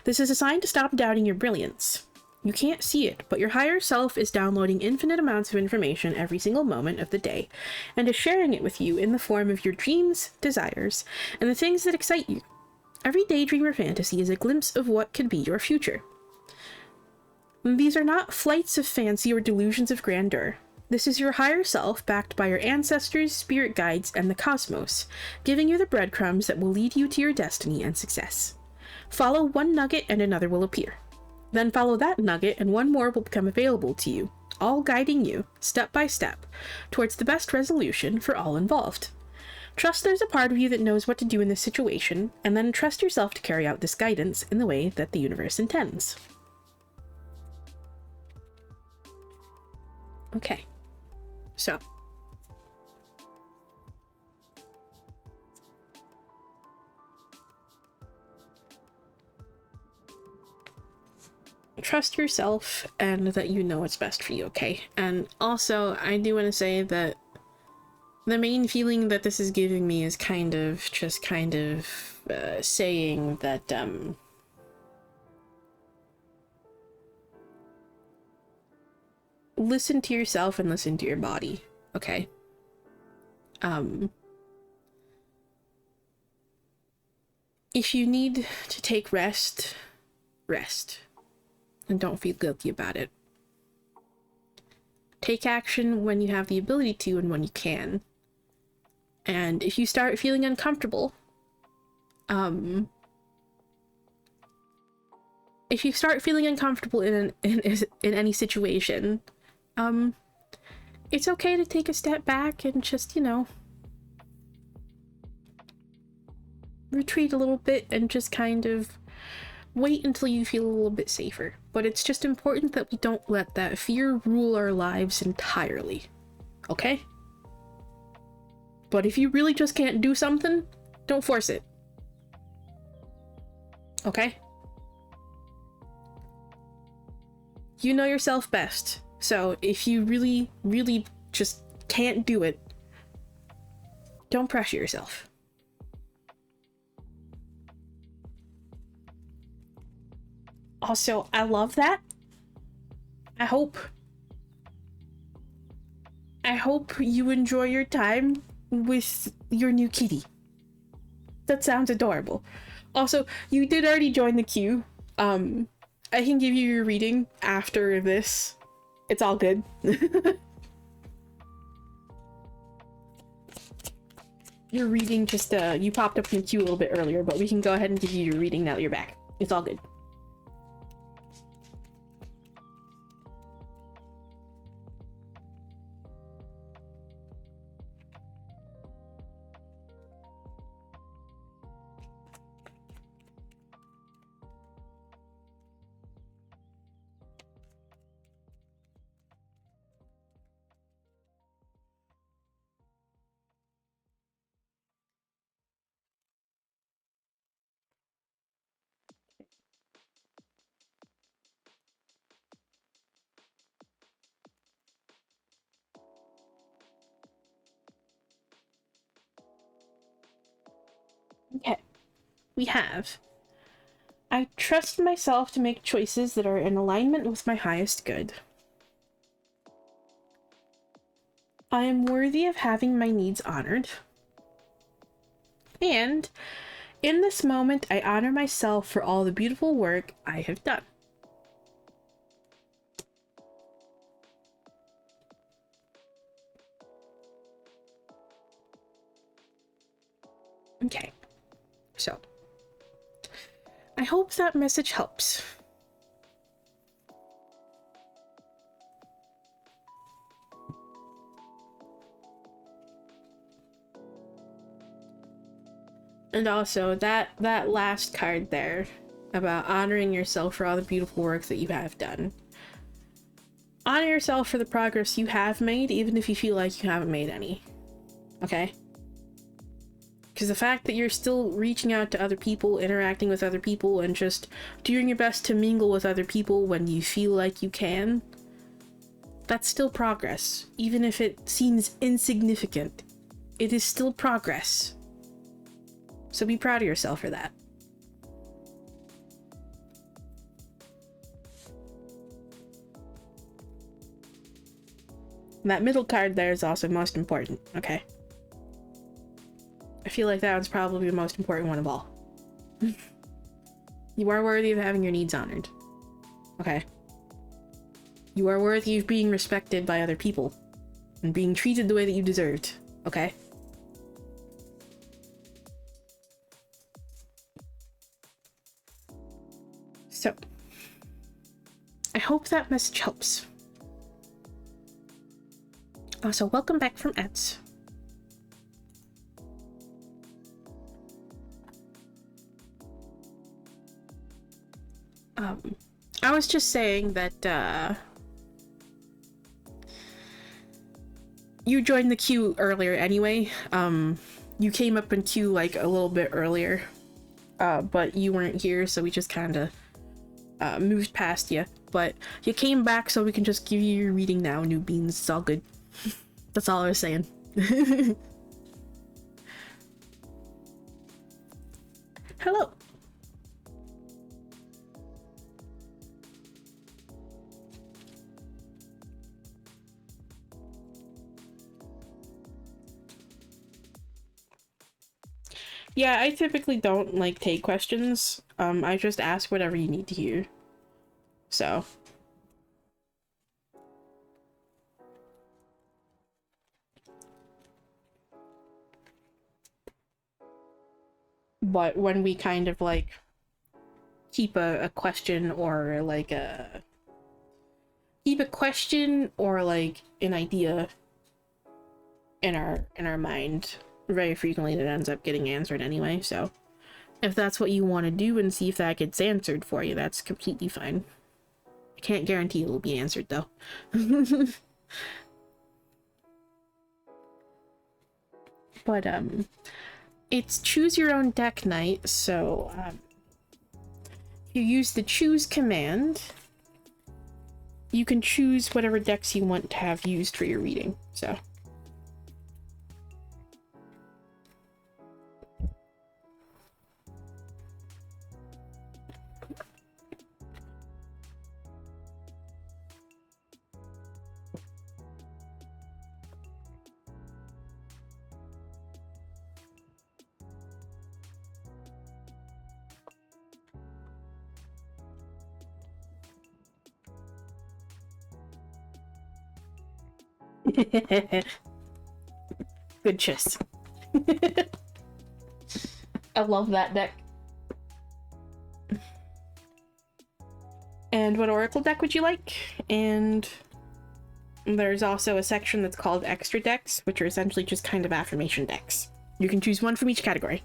This is a sign to stop doubting your brilliance. You can't see it, but your higher self is downloading infinite amounts of information every single moment of the day, and is sharing it with you in the form of your dreams, desires, and the things that excite you. Every daydream or fantasy is a glimpse of what could be your future. These are not flights of fancy or delusions of grandeur. This is your higher self, backed by your ancestors, spirit guides, and the cosmos, giving you the breadcrumbs that will lead you to your destiny and success. Follow one nugget and another will appear. Then follow that nugget and one more will become available to you, all guiding you, step by step, towards the best resolution for all involved. Trust there's a part of you that knows what to do in this situation, and then trust yourself to carry out this guidance in the way that the universe intends. Okay, so trust yourself and that you know what's best for you, okay? And also, I do want to say that the main feeling that this is giving me is kind of saying that, listen to yourself and listen to your body, okay? If you need to take rest, rest. And don't feel guilty about it. Take action when you have the ability to and when you can. And if you start feeling uncomfortable, in any situation, it's okay to take a step back and just, you know, retreat a little bit and just kind of wait until you feel a little bit safer. But it's just important that we don't let that fear rule our lives entirely. Okay? But if you really just can't do something, don't force it. Okay? You know yourself best. So if you really, really just can't do it, don't pressure yourself. Also, I love that. I hope you enjoy your time with your new kitty. That sounds adorable. Also, you did already join the queue. I can give you your reading after this. It's all good. Your reading just, you popped up in the queue a little bit earlier, but we can go ahead and give you your reading now that you're back. It's all good. Okay, we have, I trust myself to make choices that are in alignment with my highest good. I am worthy of having my needs honored. And in this moment, I honor myself for all the beautiful work I have done. Okay. So, I hope that message helps. And also, that last card there, about honoring yourself for all the beautiful work that you have done. Honor yourself for the progress you have made, even if you feel like you haven't made any. Okay? Because the fact that you're still reaching out to other people, interacting with other people, and just doing your best to mingle with other people when you feel like you can, that's still progress. Even if it seems insignificant, it is still progress. So be proud of yourself for that. And that middle card there is also most important, okay? I feel like that one's probably the most important one of all. You are worthy of having your needs honored. Okay. You are worthy of being respected by other people. And being treated the way that you deserved. Okay? So. I hope that message helps. Also, welcome back from ads. I was just saying that, you joined the queue earlier anyway. You came up in queue like a little bit earlier, but you weren't here, so we just kinda, moved past you. But you came back, so we can just give you your reading now, new beans. It's all good. That's all I was saying. Hello. Yeah, I typically don't, like, take questions. I just ask whatever you need to hear. So. But when we kind of, like, keep a question or, like, keep a question or, like, an idea in our mind, very frequently it ends up getting answered anyway, so if that's what you want to do and see if that gets answered for you, that's completely fine. I can't guarantee it will be answered though. But it's choose your own deck night, so you use the choose command, you can choose whatever decks you want to have used for your reading, so good chess. I love that deck. And what oracle deck would you like? And there's also a section that's called extra decks, which are essentially just kind of affirmation decks. You can choose one from each category.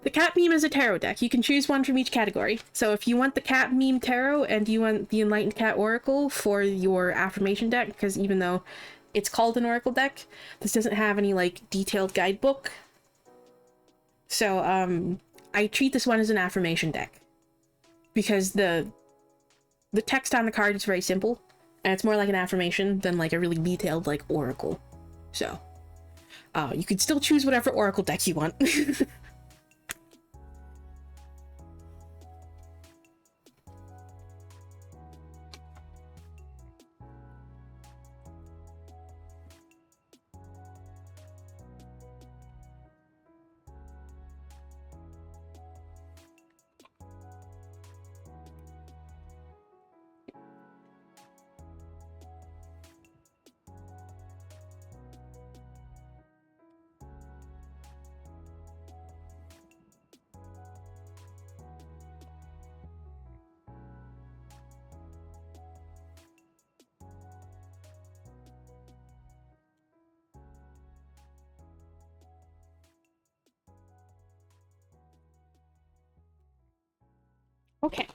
The cat meme is a tarot deck. You can choose one from each category. So if you want the cat meme tarot and you want the Enlightened Cat Oracle for your affirmation deck, because even though it's called an oracle deck, this doesn't have any like detailed guidebook. So I treat this one as an affirmation deck because the text on the card is very simple and it's more like an affirmation than like a really detailed like oracle. So you can still choose whatever oracle deck you want. Okay.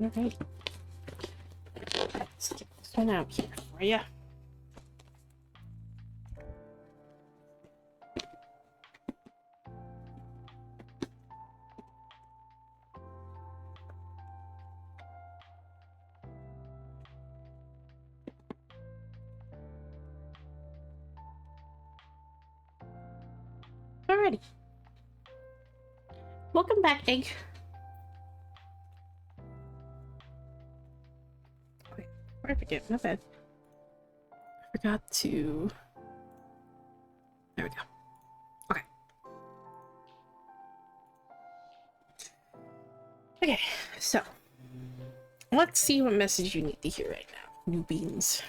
Alright. Let's get this one out here for you. Alrighty. Welcome back, Egg. Wait, where did I forget? My bad. I forgot to... There we go. Okay. Okay, so... let's see what message you need to hear right now, new beans.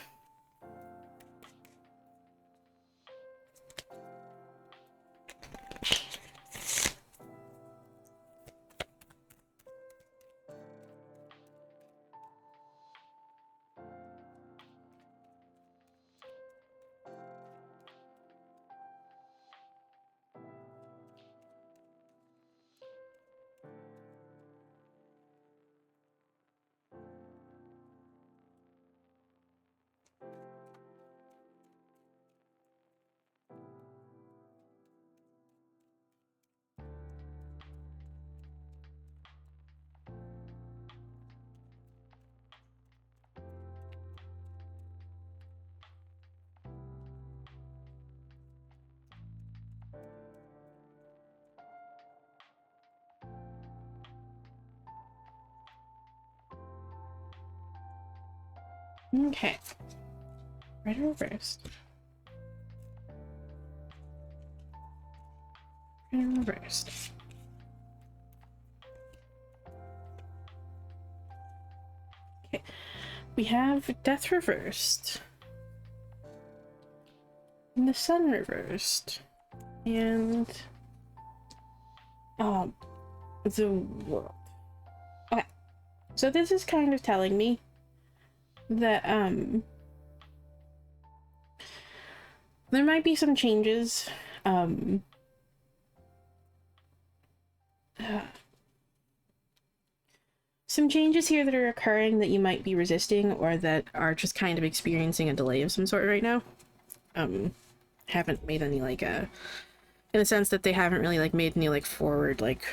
Okay. Right or reversed. Right or reversed. Okay. We have Death reversed. And the Sun reversed. And the World. Okay. So this is kind of telling me that there might be some changes some changes here that are occurring that you might be resisting or that are just kind of experiencing a delay of some sort right now. Haven't made any like in the sense that they haven't really like made any like forward like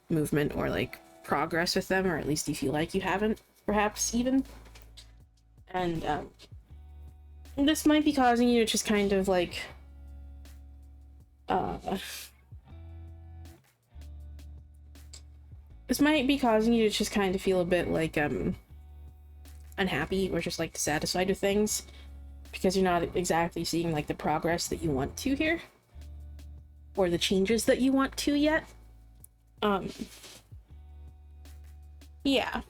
movement or like progress with them, or at least you feel like you haven't, perhaps even. And this might be causing you to just kind of like this might be causing you to just kind of feel a bit like unhappy or just like dissatisfied with things because you're not exactly seeing like the progress that you want to here or the changes that you want to yet. Yeah.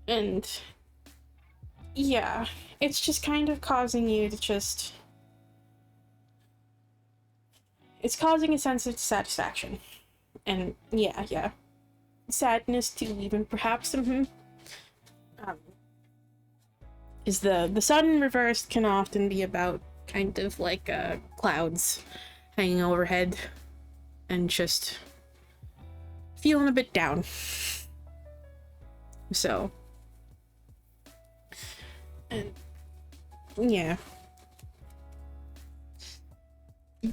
And yeah, it's just kind of causing you to just... it's causing a sense of dissatisfaction. And yeah. Sadness too, even, perhaps. Is the sun reversed can often be about kind of like clouds hanging overhead and just feeling a bit down. So, and yeah.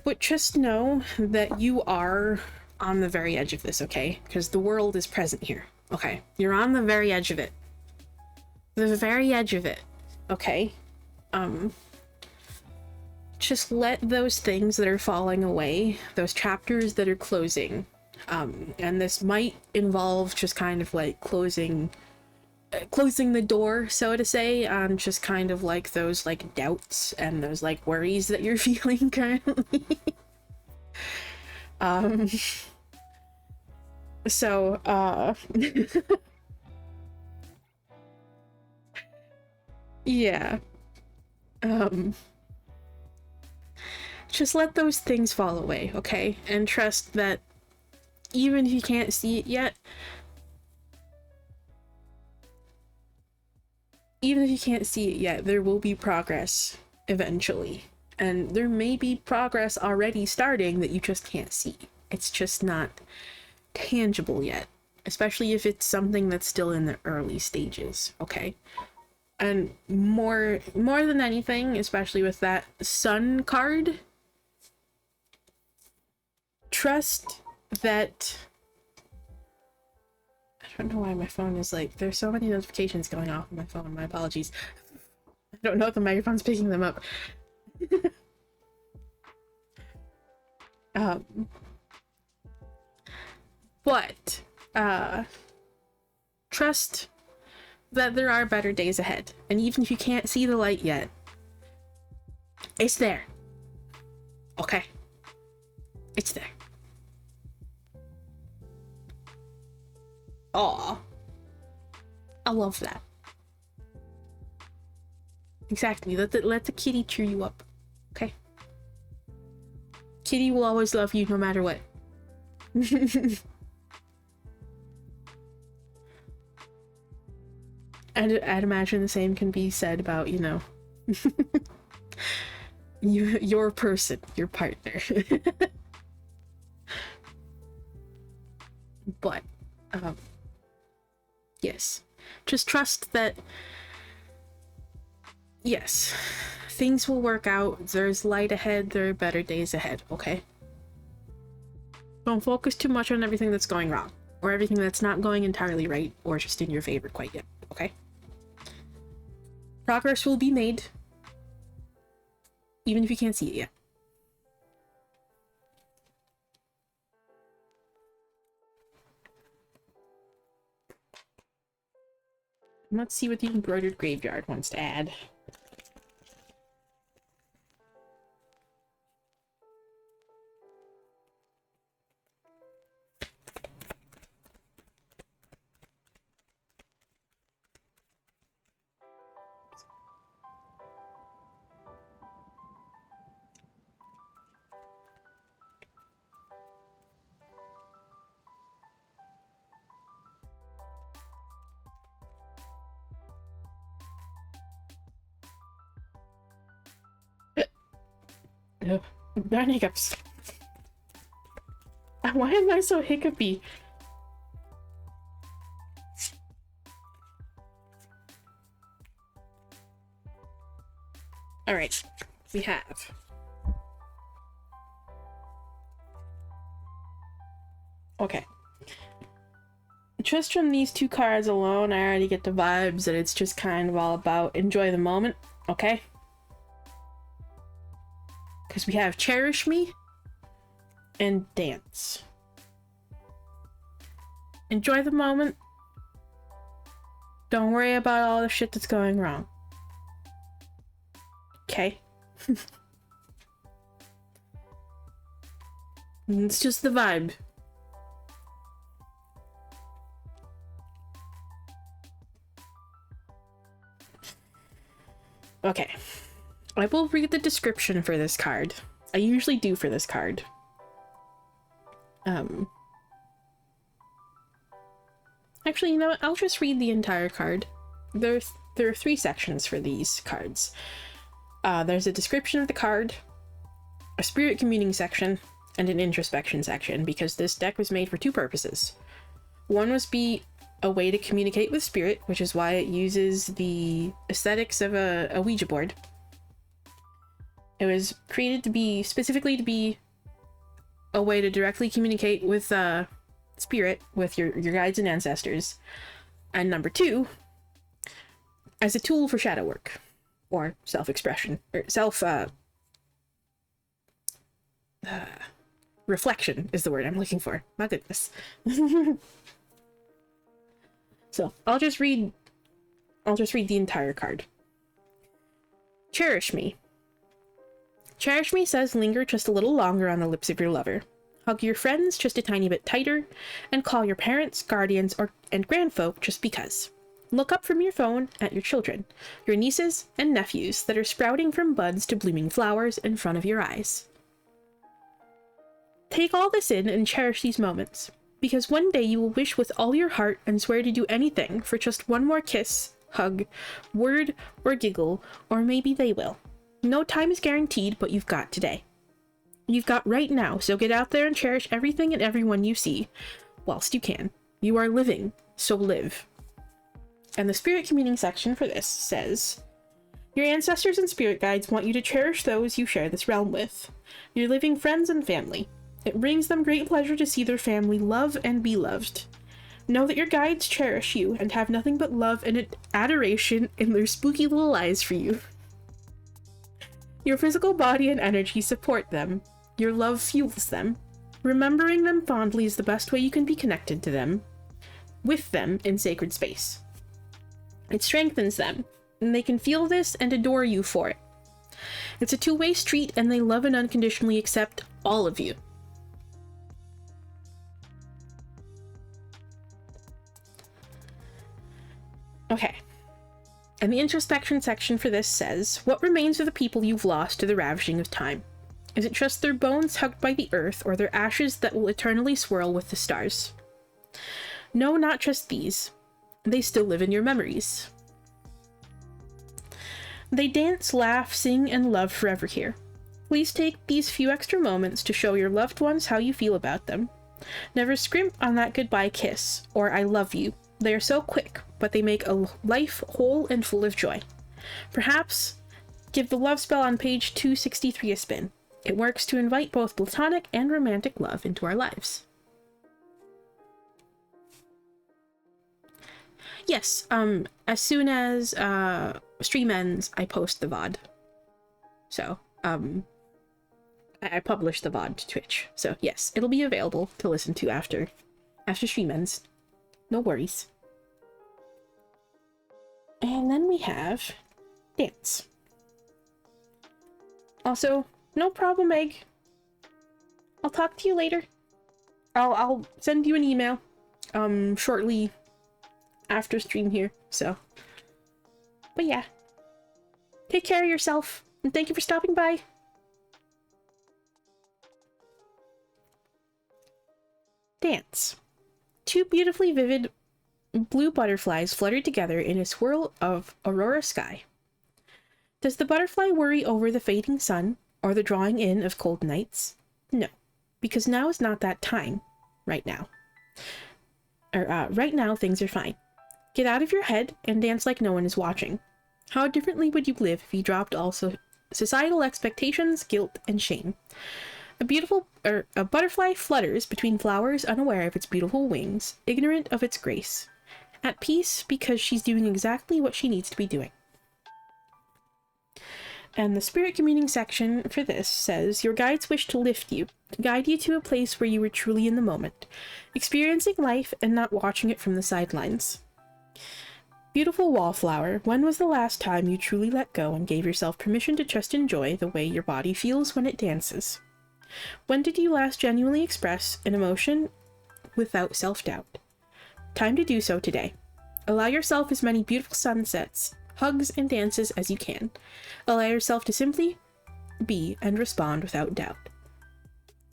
But just know that you are on the very edge of this, okay? Because the world is present here, okay? You're on the very edge of it. The very edge of it, okay? Just let those things that are falling away, those chapters that are closing, and this might involve just kind of like closing the door, so to say, on just kind of like those like doubts and those like worries that you're feeling currently. Yeah. Just let those things fall away, okay? And trust that even if you can't see it yet, there will be progress eventually. And there may be progress already starting that you just can't see. It's just not tangible yet, especially if it's something that's still in the early stages, okay? And more than anything, especially with that sun card, trust that... I don't know why my phone is like, there's so many notifications going off on my phone. My apologies. I don't know if the microphone's picking them up. But trust that there are better days ahead, and even if you can't see the light yet, it's there. Okay, it's there. Aw, I love that. Exactly. Let the kitty cheer you up. Okay. Kitty will always love you no matter what. And I'd imagine the same can be said about, you know, your person, your partner. But, yes. Just trust that, yes, things will work out. There's light ahead. There are better days ahead, okay? Don't focus too much on everything that's going wrong, or everything that's not going entirely right, or just in your favor quite yet, okay? Progress will be made, even if you can't see it yet. Let's see what the Embroidered Graveyard wants to add. Darn hiccups. Why am I so hiccupy? Alright, we have okay. Just from these two cards alone, I already get the vibes that it's just kind of all about enjoy the moment, okay? Because we have Cherish Me and Dance. Enjoy the moment. Don't worry about all the shit that's going wrong. Okay? It's just the vibe. Okay. I will read the description for this card. I usually do for this card. Actually, you know what? I'll just read the entire card. There are 3 sections for these cards. There's a description of the card, a spirit communing section, and an introspection section, because this deck was made for 2 purposes. One was be a way to communicate with spirit, which is why it uses the aesthetics of a Ouija board. It was created to be specifically to be a way to directly communicate with spirit, with your guides and ancestors. And number 2, as a tool for shadow work or self-expression or reflection is the word I'm looking for. My goodness. So I'll just read the entire card. Cherish Me. Cherish Me says linger just a little longer on the lips of your lover. Hug your friends just a tiny bit tighter, and call your parents, guardians, and grandfolk just because. Look up from your phone at your children, your nieces and nephews that are sprouting from buds to blooming flowers in front of your eyes. Take all this in and cherish these moments, because one day you will wish with all your heart and swear to do anything for just one more kiss, hug, word, or giggle, or maybe they will. No time is guaranteed, but you've got today. You've got right now, so get out there and cherish everything and everyone you see, whilst you can. You are living, so live. And the spirit communing section for this says, your ancestors and spirit guides want you to cherish those you share this realm with, your living friends and family. It brings them great pleasure to see their family love and be loved. Know that your guides cherish you and have nothing but love and adoration in their spooky little eyes for you. Your physical body and energy support them. Your love fuels them. Remembering them fondly is the best way you can be connected to them, with them in sacred space. It strengthens them, and they can feel this and adore you for it. It's a two-way street, and they love and unconditionally accept all of you. Okay. And the introspection section for this says, what remains of the people you've lost to the ravaging of time? Is it just their bones hugged by the earth, or their ashes that will eternally swirl with the stars? No, not just these. They still live in your memories. They dance, laugh, sing, and love forever here. Please take these few extra moments to show your loved ones how you feel about them. Never scrimp on that goodbye kiss, or I love you. They are so quick, but they make a life whole and full of joy. Perhaps give the love spell on page 263 a spin. It works to invite both platonic and romantic love into our lives. Yes, as soon as stream ends, I post the VOD. So, I publish the VOD to Twitch. So yes, it'll be available to listen to after stream ends. No worries. And then we have dance. Also, no problem, Egg. I'll talk to you later. I'll send you an email shortly after stream here, so. But yeah. Take care of yourself, and thank you for stopping by. Dance. Two beautifully vivid blue butterflies fluttered together in a swirl of aurora sky. Does the butterfly worry over the fading sun or the drawing in of cold nights? No, because now is not that time. Right now. Right now, things are fine. Get out of your head and dance like no one is watching. How differently would you live if you dropped all societal expectations, guilt, and shame? A butterfly flutters between flowers, unaware of its beautiful wings, ignorant of its grace, at peace because she's doing exactly what she needs to be doing. And the spirit communing section for this says, your guides wish to lift you, to guide you to a place where you were truly in the moment, experiencing life and not watching it from the sidelines. Beautiful wallflower, when was the last time you truly let go and gave yourself permission to just enjoy the way your body feels when it dances? When did you last genuinely express an emotion without self-doubt? Time to do so today. Allow yourself as many beautiful sunsets, hugs, and dances as you can. Allow yourself to simply be and respond without doubt.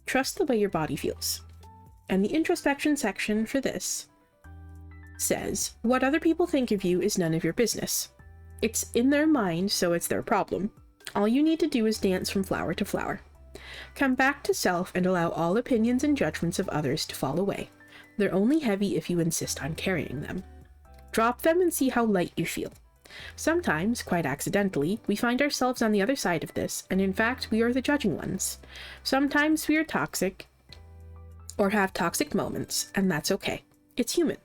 Trust the way your body feels. And the introspection section for this says, what other people think of you is none of your business. It's in their mind, so it's their problem. All you need to do is dance from flower to flower. Come back to self and allow all opinions and judgments of others to fall away. They're only heavy if you insist on carrying them. Drop them and see how light you feel. Sometimes, quite accidentally, we find ourselves on the other side of this, and in fact, we are the judging ones. Sometimes we are toxic, or have toxic moments, and that's okay. It's human.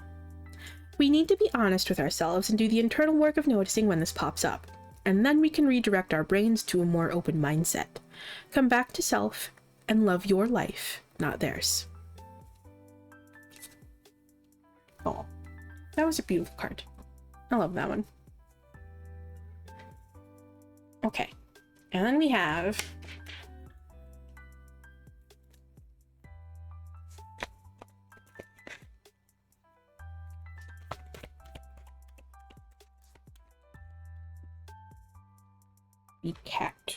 We need to be honest with ourselves and do the internal work of noticing when this pops up, and then we can redirect our brains to a more open mindset. Come back to self and love your life, not theirs. Oh, that was a beautiful card. I love that one. Okay, and then we have the cat.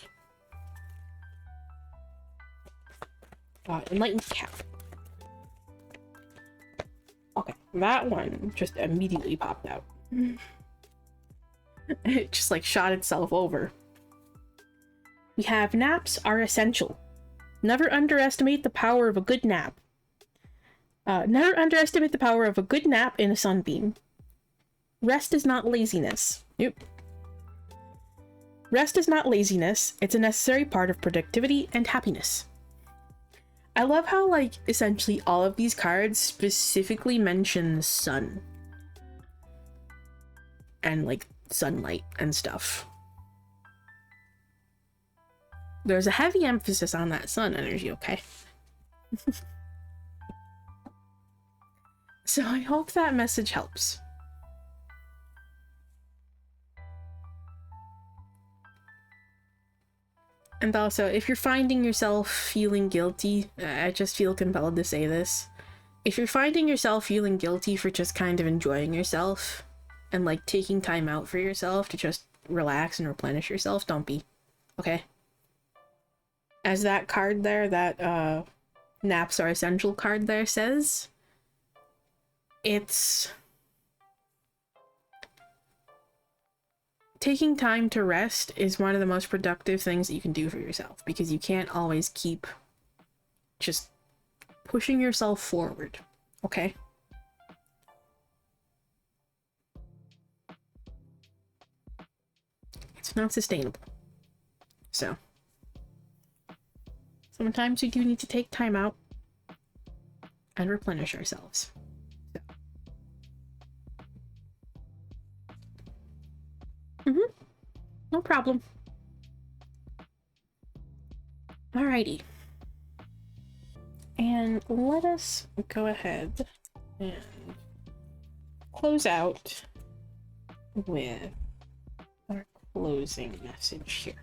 Enlightened cat. Okay, that one just immediately popped out. It just like shot itself over. We have naps are essential. Never underestimate the power of a good nap. Never underestimate the power of a good nap in a sunbeam. Rest is not laziness. Nope. Rest is not laziness. It's a necessary part of productivity and happiness. I love how, like, essentially all of these cards specifically mention the sun. And, like, sunlight and stuff. There's a heavy emphasis on that sun energy, okay? So I hope that message helps. And also, if you're finding yourself feeling guilty, I just feel compelled to say this. If you're finding yourself feeling guilty for just kind of enjoying yourself and like taking time out for yourself to just relax and replenish yourself, don't be. Okay? As that card there, that naps are essential card there says, it's taking time to rest is one of the most productive things that you can do for yourself, because you can't always keep just pushing yourself forward, okay? It's not sustainable. So sometimes we do need to take time out and replenish ourselves. No problem. Alrighty. And let us go ahead and close out with our closing message here.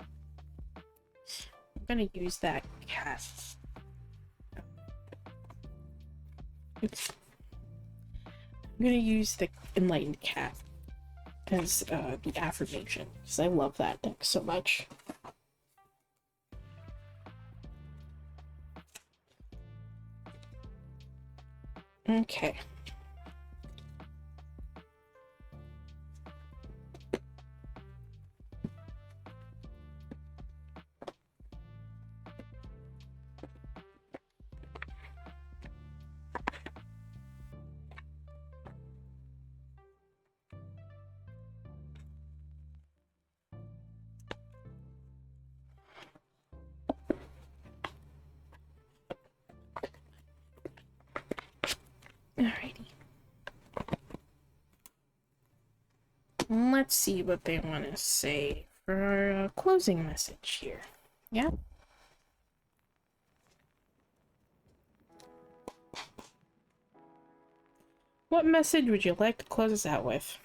I'm gonna use that cat. Oops. I'm gonna use the Enlightened cat as the affirmation, because I love that deck so much. Okay. Alrighty. Let's see what they want to say for our closing message here. Yeah? What message would you like to close us out with?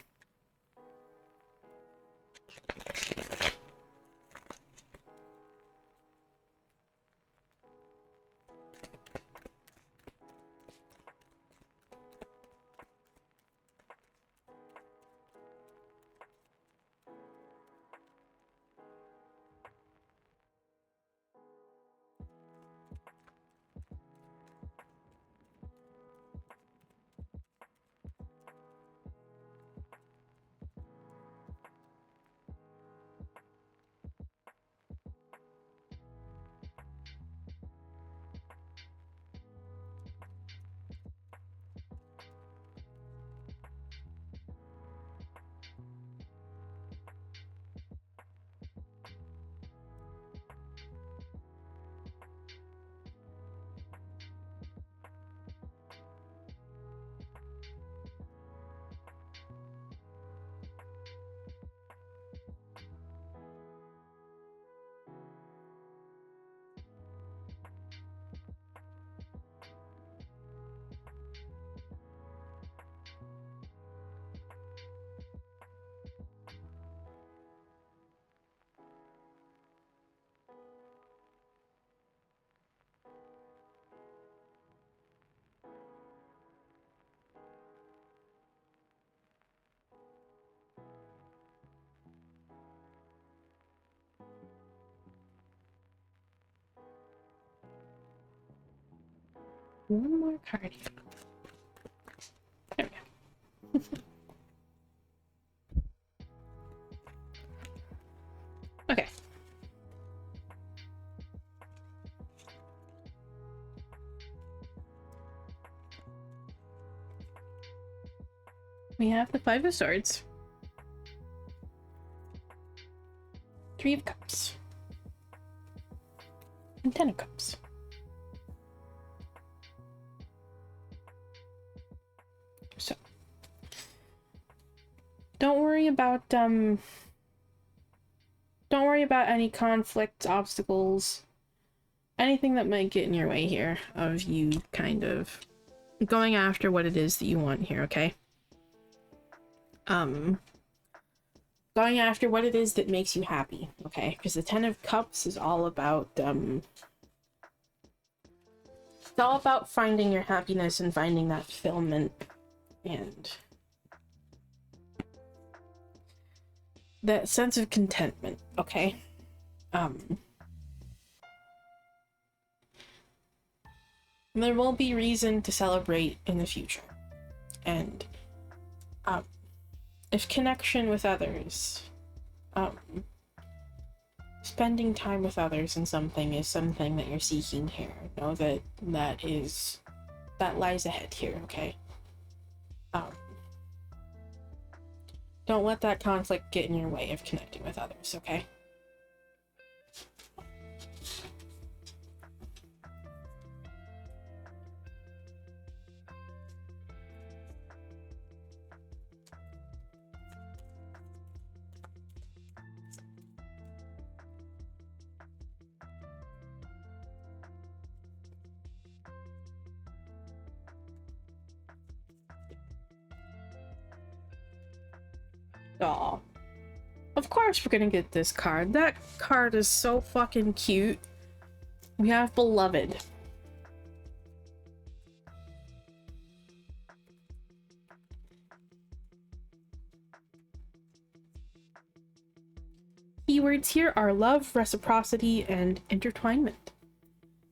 One more card here. There we go. Okay. We have the Five of Swords, Three of Cups, and Ten of Cups. So, don't worry about any conflicts, obstacles, anything that might get in your way here of you kind of going after what it is that you want here, okay? Going after what it is that makes you happy, okay? Because the Ten of Cups is all about, it's all about finding your happiness and finding that fulfillment and that sense of contentment, okay? There will be reason to celebrate in the future. And, if connection with others, spending time with others in something is something that you're seeking here, know that that lies ahead here, okay? Don't let that conflict get in your way of connecting with others, okay? Aw. Of course we're gonna get this card. That card is so fucking cute. We have Beloved. Keywords here are love, reciprocity, and intertwinement.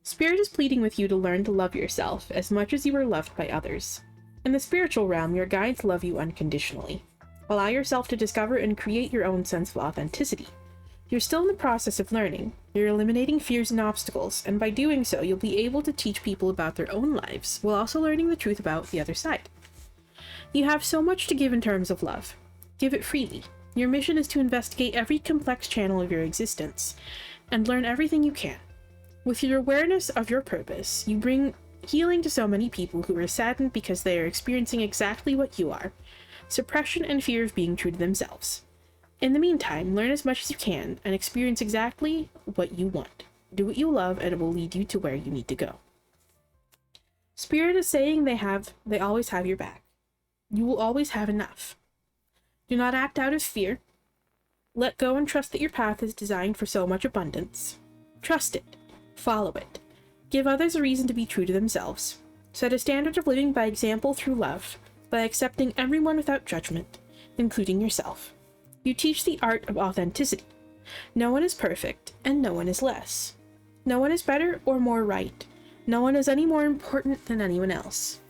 Spirit is pleading with you to learn to love yourself as much as you are loved by others. In the spiritual realm, your guides love you unconditionally. Allow yourself to discover and create your own sense of authenticity. You're still in the process of learning. You're eliminating fears and obstacles, and by doing so, you'll be able to teach people about their own lives, while also learning the truth about the other side. You have so much to give in terms of love. Give it freely. Your mission is to investigate every complex channel of your existence, and learn everything you can. With your awareness of your purpose, you bring healing to so many people who are saddened because they are experiencing exactly what you are. Suppression and fear of being true to themselves. In the meantime, learn as much as you can and experience exactly what you want. Do what you love and it will lead you to where you need to go. Spirit is saying they always have your back. You will always have enough. Do not act out of fear. Let go and trust that your path is designed for so much abundance. Trust it. Follow it. Give others a reason to be true to themselves. Set a standard of living by example through love, by accepting everyone without judgment, including yourself. You teach the art of authenticity. No one is perfect, and no one is less. No one is better or more right. No one is any more important than anyone else.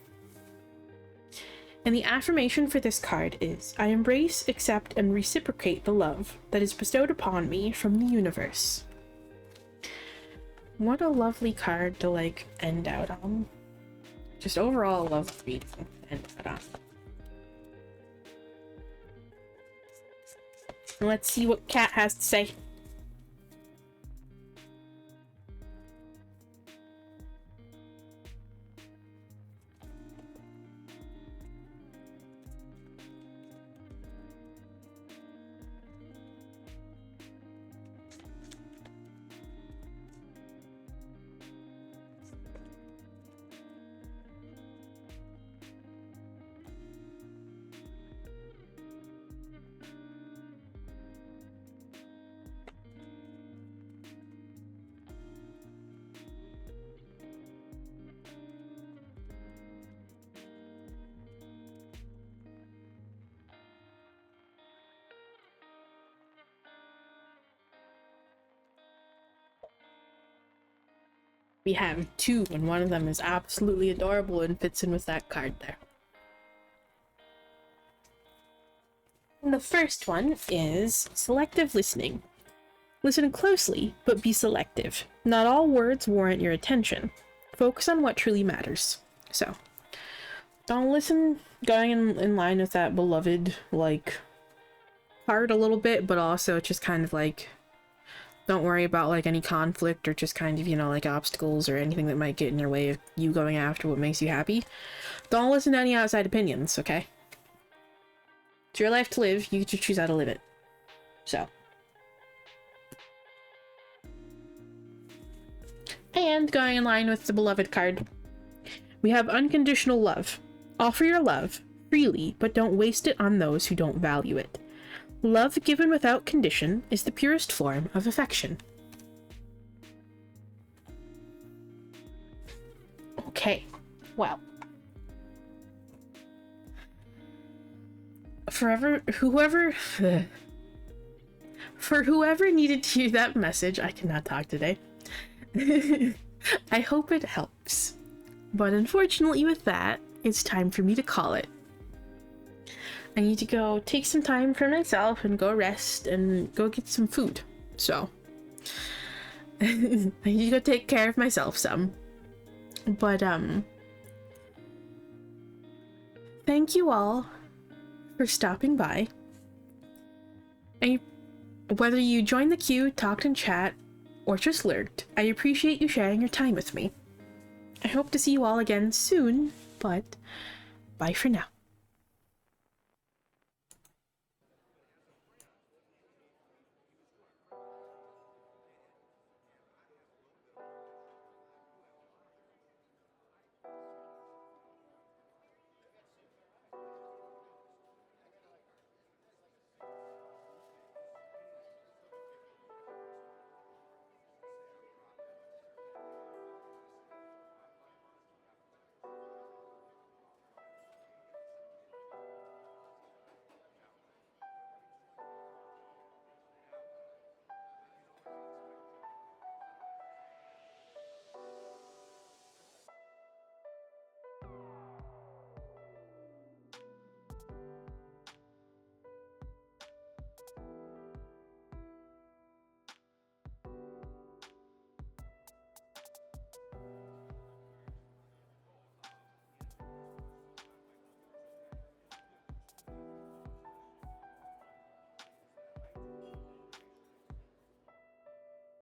And the affirmation for this card is, I embrace, accept, and reciprocate the love that is bestowed upon me from the universe. What a lovely card to, end out on. Just overall a lovely reading. And let's see what Kat has to say. we have two, and one of them is absolutely adorable and fits in with that card there. And the first one is selective listening. Listen closely, but be selective. Not all words warrant your attention. Focus on what truly matters. So, don't listen going in line with that beloved, like, part a little bit, but also just kind of like, don't worry about like any conflict or just kind of, you know, like obstacles or anything that might get in your way of you going after what makes you happy. Don't listen to any outside opinions, okay? It's your life to live. You get to choose how to live it. So. And going in line with the beloved card, we have unconditional love. Offer your love freely, but don't waste it on those who don't value it. Love given without condition is the purest form of affection. Okay, well. For whoever needed to hear that message, I cannot talk today. I hope it helps. But unfortunately with that, it's time for me to call it. I need to go take some time for myself and go rest and go get some food. So, I need to go take care of myself some. But, thank you all for stopping by. Whether you joined the queue, talked in chat, or just lurked, I appreciate you sharing your time with me. I hope to see you all again soon, but bye for now.